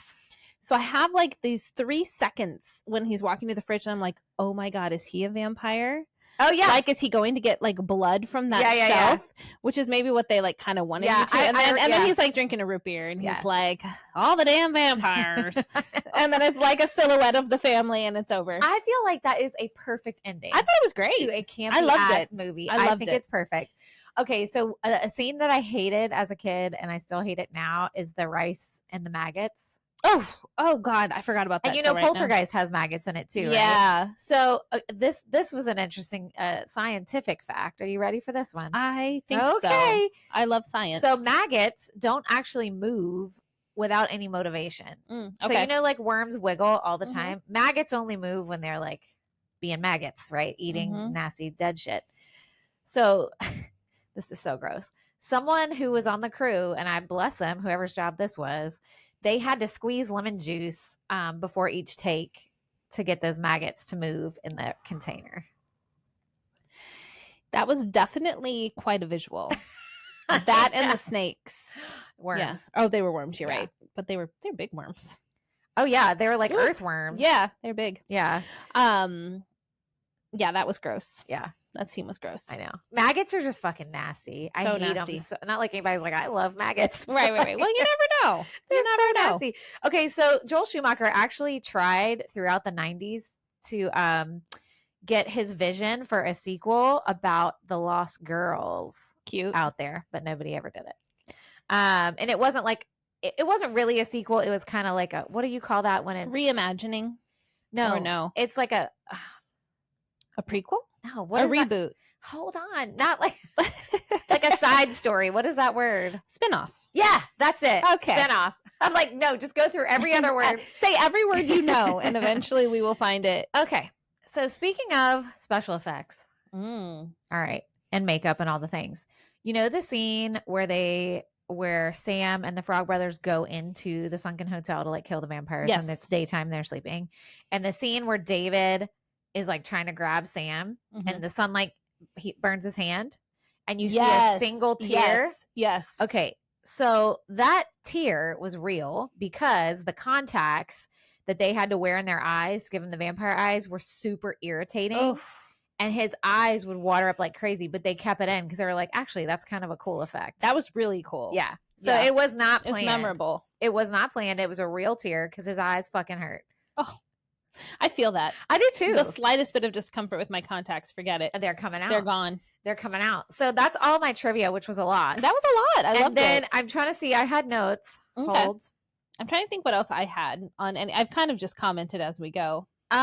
So I have like these 3 seconds when he's walking to the fridge, and I'm like, oh my God, is he a vampire? Oh yeah. Like, is he going to get like blood from that shelf? Which is maybe what they like kind of wanted you to. And then he's like drinking a root beer, and he's like, all the damn vampires. And then it's like a silhouette of the family, and it's over. I feel like that is a perfect ending. I thought it was great. To a campy ass movie. I think it's perfect. Okay, so a scene that I hated as a kid, and I still hate it now, is the rice and the maggots. Oh God, I forgot about that. And Poltergeist has maggots in it too, right? Yeah. So this was an interesting scientific fact. Are you ready for this one? I think so. Okay. I love science. So maggots don't actually move without any motivation. So like worms wiggle all the time. Maggots only move when they're like being maggots, right? Eating nasty dead shit. So this is so gross. Someone who was on the crew, and I bless them, whoever's job this was, they had to squeeze lemon juice before each take to get those maggots to move in the container. That was definitely quite a visual. That and the snakes. Worms. Yeah. Oh, they were worms. You're right. But they're big worms. Oh, yeah. They were like earthworms. Yeah. They're big. Yeah. Yeah, that was gross. Yeah. That scene was gross. I know. Maggots are just fucking nasty. I hate nasty. them. Not like anybody's like, I love maggots. Right. Well, you never know. They're so nasty. Okay, so Joel Schumacher actually tried throughout the 90s to get his vision for a sequel about the lost girls out there, but nobody ever did it. And it wasn't like, it wasn't really a sequel. It was kind of like a, what do you call that when it's reimagining? No. It's like a prequel? No, what a is reboot? That? Hold on, not like like a side story. What is that word? Spinoff. Yeah, that's it. Okay, spinoff. I'm like, no, just go through every other word. Say every word you know, and eventually we will find it. Okay. So speaking of special effects, all right, and makeup and all the things. You know the scene where Sam and the Frog Brothers go into the sunken hotel to like kill the vampires, and it's daytime, they're sleeping, and the scene where David is like trying to grab Sam and the sunlight he burns his hand and you see a single tear. Yes. Okay. So that tear was real because the contacts that they had to wear in their eyes, given the vampire eyes, were super irritating. Oof. and his eyes would water up like crazy, but they kept it in because they were like, actually, that's kind of a cool effect. That was really cool. Yeah. So it was not planned. It was memorable. It was not planned. It was a real tear because his eyes fucking hurt. Oh, I feel that. I do too. The slightest bit of discomfort with my contacts, forget it. They're coming out. They're gone. They're coming out. So that's all my trivia, which was a lot. That was a lot. I loved it. And then I'm trying to see. I had notes. Okay. Hold. I'm trying to think what else I had on any. I've kind of just commented as we go. Do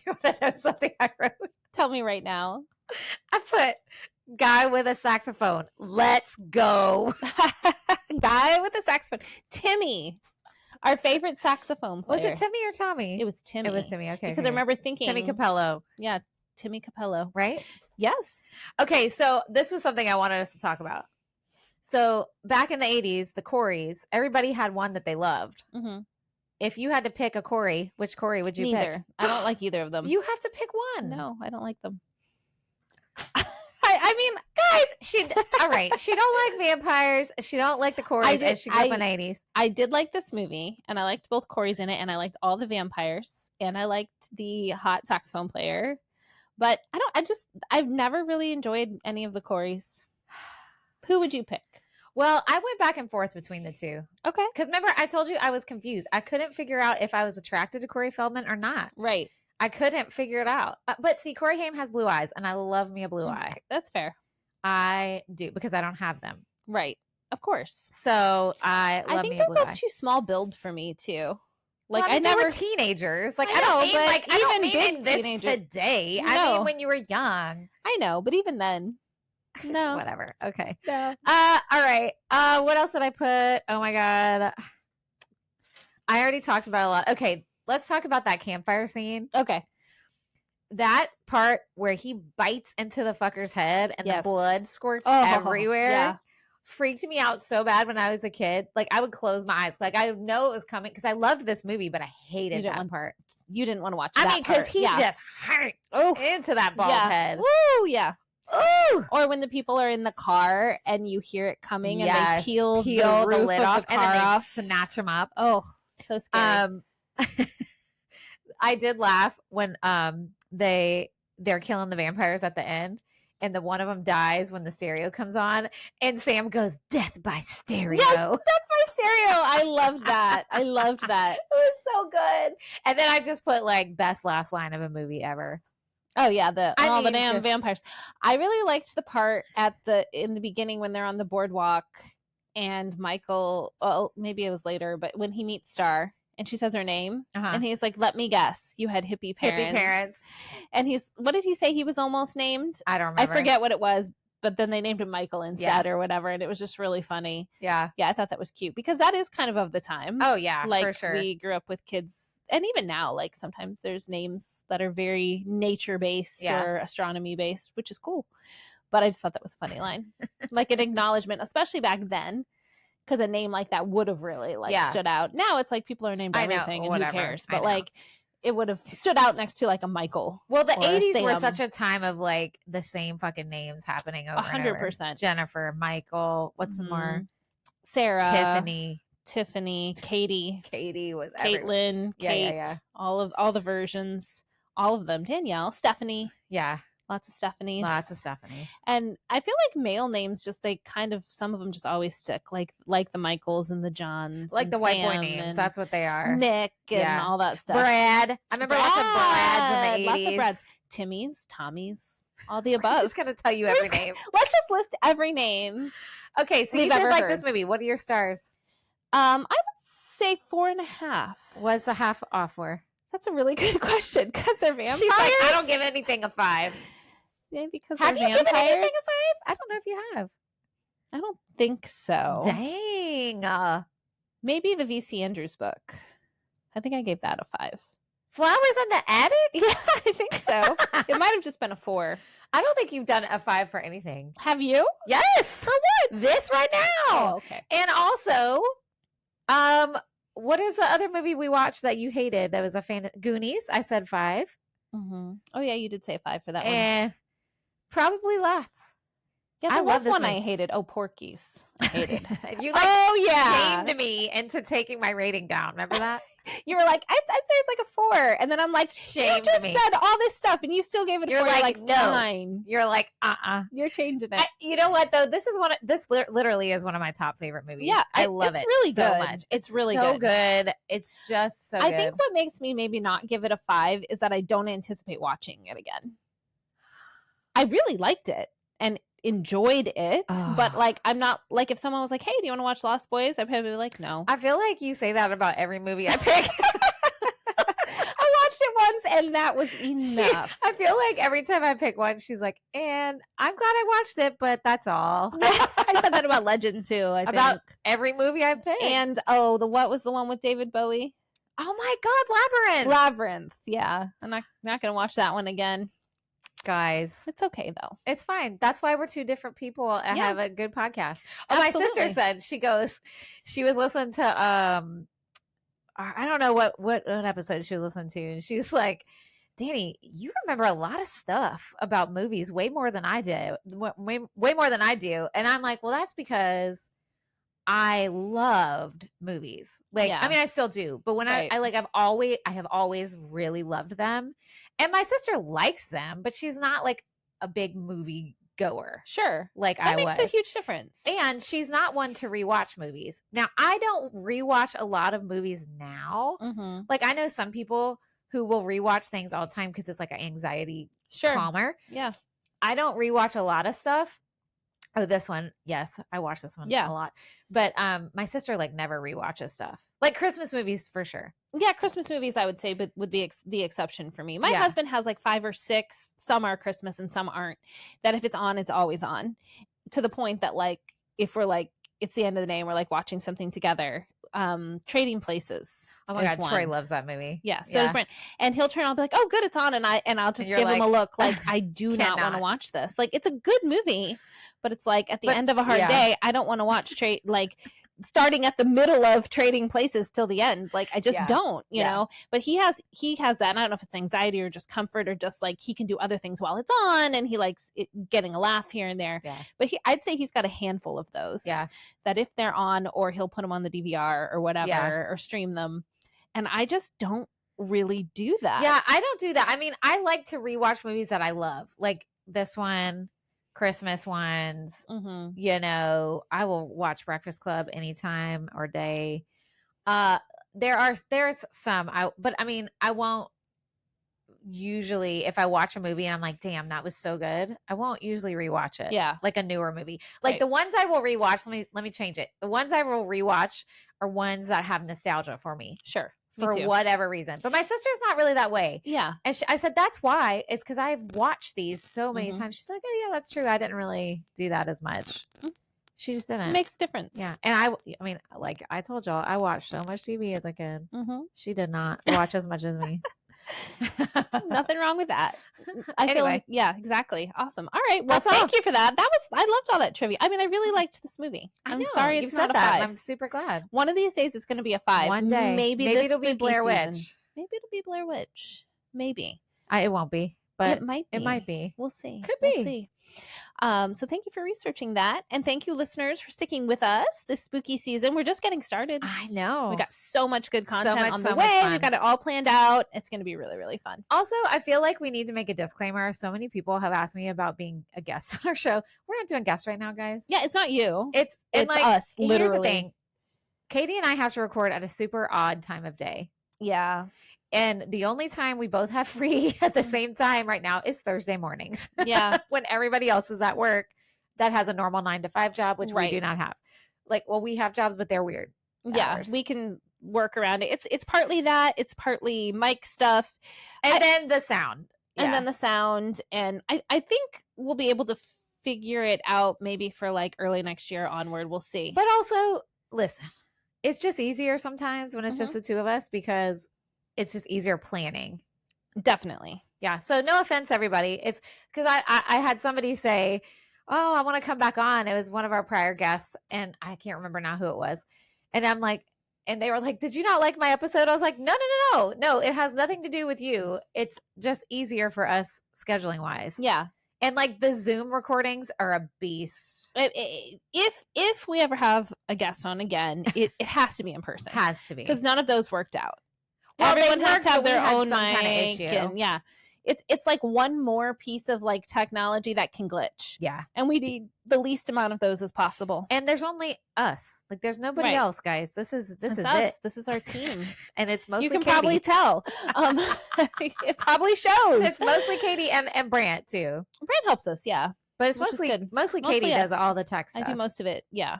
you want to know something I wrote? Tell me right now. I put guy with a saxophone. Let's go. Guy with a saxophone. Timmy. Our favorite saxophone player. Was it Timmy or Tommy? It was Timmy. It was Timmy. Okay. Because I remember thinking Timmy Capello. Yeah, Timmy Capello. Right? Yes. Okay, so this was something I wanted us to talk about. So back in the 80s, the Coreys, everybody had one that they loved. Mm-hmm. If you had to pick a Corey, which Corey would you Neither. pick? I don't like either of them. You have to pick one. No, I don't like them. I mean, guys, all right. She don't like vampires. She don't like the Coreys, and she grew up in the 80s. I did like this movie, and I liked both Coreys in it, and I liked all the vampires, and I liked the hot saxophone player. But I've never really enjoyed any of the Coreys. Who would you pick? Well, I went back and forth between the two. Okay. Because remember, I told you I was confused. I couldn't figure out if I was attracted to Corey Feldman or not. Right. I couldn't figure it out. But see, Corey Haim has blue eyes, and I love me a blue eye. That's fair. I do, because I don't have them. Right. Of course. So I think they're both too small build for me, too. Like, well, I never were teenagers. Like, I don't mean, like, I don't mean this today. No. I mean when you were young. I know, but even then. No. Whatever. Okay. No. All right. What else did I put? Oh my God. I already talked about a lot. Okay. Let's talk about that campfire scene. Okay. That part where he bites into the fucker's head and the blood squirts everywhere freaked me out so bad when I was a kid. Like, I would close my eyes. Like, I know it was coming because I loved this movie, but I hated that part. You didn't want to watch that. I mean, because he just hurt into that bald head. Woo, yeah. Ooh. Or when the people are in the car and you hear it coming and they peel the lid of off the car and then off. they snatch him up. Oh, so scary. I did laugh when they're killing the vampires at the end, and the one of them dies when the stereo comes on, and Sam goes, "Death by stereo." Yes, death by stereo. I loved that. I loved that. It was so good. And then I just put like best last line of a movie ever. Oh yeah, the damn vampires. I really liked the part in the beginning when they're on the boardwalk and Michael. Oh, maybe it was later, but when he meets Star and she says her name, and he's like, "Let me guess, you had hippie parents." Hippie parents. And what did he say? He was almost named. I don't remember. I forget what it was, but then they named him Michael instead or whatever, and it was just really funny. Yeah, I thought that was cute because that is kind of the time. Oh yeah, like for sure. We grew up with kids. And even now, like sometimes there's names that are very nature based or astronomy based, which is cool. But I just thought that was a funny line, like an acknowledgement, especially back then, because a name like that would have really stood out. Now it's like people are named everything, and who cares? But like it would have stood out next to like a Michael. Well, the 80s were such a time of like the same fucking names happening over 100%. Jennifer, Michael, what's more? Sarah, Tiffany, Katie was Caitlin, Kate, all the versions, all of them. Danielle, Stephanie, lots of Stephanies, and I feel like male names they kind of some of them just always stick, like the Michaels and the Johns, like the white Sam boy names. That's what they are. Nick and all that stuff. Brad, I remember lots of Brads in the 80s. Lots of Brads, Timmys, Tommies, all the above. I'm just gonna tell you every name. Let's just list every name. Okay, so you did like this movie. What are your stars? I would say 4.5. What's a half off for? That's a really good question because they're vampires. She's like, I don't give anything a 5. Yeah, because have they're you vampires. Given anything a 5? I don't know if you have. I don't think so. Dang. Maybe the V.C. Andrews book. I think I gave that a 5. Flowers in the Attic? Yeah, I think so. It might have just been a 4. I don't think you've done a 5 for anything. Have you? Yes. For what? This right now. Oh, okay. And also, what is the other movie we watched that you hated? That was a fan. Goonies. I said 5. Mm-hmm. Oh yeah, you did say 5 for that one. Probably lots. Yeah, there was one I hated. Oh, Porky's. I hated. You shamed me into taking my rating down. Remember that? You were like, I'd say it's like a 4. And then I'm like, you just said all this stuff and you still gave it a 4. You're like, no. 9. You're like, You're changing it. You know what, though? This literally is one of my top favorite movies. Yeah, I love it really so good. much. It's really so good. It's just so good. I think what makes me maybe not give it a 5 is that I don't anticipate watching it again. I really liked it and enjoyed it, but like I'm not like if someone was like, hey, do you want to watch Lost Boys? I'd probably be like, no. I feel like you say that about every movie I pick. I watched it once and that was enough. I feel like every time I pick one, she's like, and I'm glad I watched it, but that's all. I said that about Legend too. About every movie I've picked. And what was the one with David Bowie? Oh my God, Labyrinth. Yeah, I'm not gonna watch that one again. Guys, it's okay though. It's fine. That's why we're two different people and have a good podcast. Oh, Absolutely. my sister said she was listening to I don't know what episode she was listening to, and she was like, Danny, you remember a lot of stuff about movies way more than I do. Way more than I do. And I'm like, well, that's because I loved movies. Like, I mean, I still do, but when I have always really loved them. And my sister likes them, but she's not like a big movie goer. Sure. Like that makes a huge difference. And she's not one to rewatch movies. Now, I don't rewatch a lot of movies now. Mm-hmm. Like I know some people who will rewatch things all the time because it's like an anxiety calmer. Yeah. I don't rewatch a lot of stuff. Oh, this one. Yes, I watch this one a lot. But my sister like never rewatches stuff. Like Christmas movies for sure. Yeah, Christmas movies I would say but would be the exception for me. My husband has like 5 or 6. Some are Christmas and some aren't. That if it's on, it's always on. To the point that like if we're like it's the end of the day and we're like watching something together, Trading Places. Oh my God, Troy loves that movie. Yeah, so is Brent. And he'll turn on and be like, oh good, it's on, and I'll just give him a look like I do not want to watch this. Like it's a good movie, but it's like at the end of a hard day, I don't want to watch starting at the middle of Trading Places till the end. Like I just don't, you know. But he has that. And I don't know if it's anxiety or just comfort or just like he can do other things while it's on, and he likes getting a laugh here and there. Yeah. But I'd say he's got a handful of those. Yeah. That if they're on, or he'll put them on the DVR or whatever, or stream them. And I just don't really do that. Yeah, I don't do that. I mean, I like to rewatch movies that I love, like this one. Christmas ones, you know, I will watch Breakfast Club anytime or day. There's some, but I mean, I won't usually, if I watch a movie and I'm like, damn, that was so good, I won't usually rewatch it. Yeah. Like a newer movie. Like the ones I will rewatch, let me change it. The ones I will rewatch are ones that have nostalgia for me. Sure. For whatever reason. But my sister's not really that way. Yeah. And I said, that's why. It's because I've watched these so many times. She's like, oh, yeah, that's true. I didn't really do that as much. She just didn't. It makes a difference. Yeah. And I mean, like I told y'all, I watched so much TV as a kid. She did not watch as much as me. Nothing wrong with that. I feel like, yeah, exactly. Awesome. All right. Well, thank you for that. I loved all that trivia. I mean, I really liked this movie. I'm sorry it's not a 5. I'm super glad. One of these days it's going to be a 5. One day. Maybe it'll be Blair Witch. Season. Maybe it'll be Blair Witch. Maybe. It won't be, but it might be. It might be. We'll see. Could be. We'll see. So thank you for researching that. And thank you, listeners, for sticking with us this spooky season. We're just getting started. I know. We got so much good content on the way. We've got it all planned out. It's going to be really, really fun. Also, I feel like we need to make a disclaimer. So many people have asked me about being a guest on our show. We're not doing guests right now, guys. Yeah, it's not you. It's like, us, literally. Here's the thing. Katie and I have to record at a super odd time of day. Yeah. And the only time we both have free at the same time right now is Thursday mornings. Yeah. When everybody else is at work that has a normal 9-to-5 job, which we do not have. Like, well, we have jobs, but they're weird. Yeah. We can work around it. It's partly that. It's partly mic stuff. And then the sound. And then the sound. And I think we'll be able to figure it out maybe for like early next year onward. We'll see. But also, listen, it's just easier sometimes when it's just the two of us because it's just easier planning. Definitely. Yeah. So no offense, everybody. It's because I had somebody say, oh, I want to come back on. It was one of our prior guests, and I can't remember now who it was. And I'm like, and they were like, did you not like my episode? I was like, no. It has nothing to do with you. It's just easier for us scheduling wise. Yeah. And like the Zoom recordings are a beast. If we ever have a guest on again, it has to be in person. Has to be. Because none of those worked out. Well, Everyone has to have but we their had own some mic kind of issue. and yeah. It's like one more piece of like technology that can glitch. Yeah. And we need the least amount of those as possible. And there's only us. Like there's nobody Right. else, guys. This is us. it. This is our team. And it's mostly You can Katie. probably tell. It probably shows. It's mostly Katie and Brant too. Brand helps us, yeah. But it's Which is good. mostly Mostly Katie does us. all the tech stuff. I do most of it, yeah.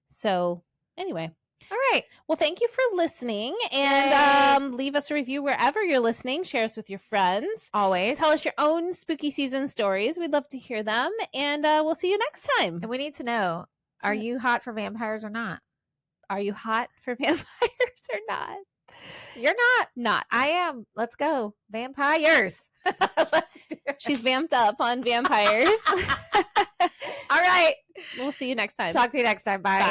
So anyway. All right. Well, thank you for listening, and leave us a review wherever you're listening. Share us with your friends. Always. Tell us your own spooky season stories. We'd love to hear them, and we'll see you next time. And we need to know, are you hot for vampires or not? Are you hot for vampires or not? You're not. Not. I am. Let's go. Vampires. Let's do it. She's vamped up on vampires. All right. We'll see you next time. Talk to you next time. Bye. Bye.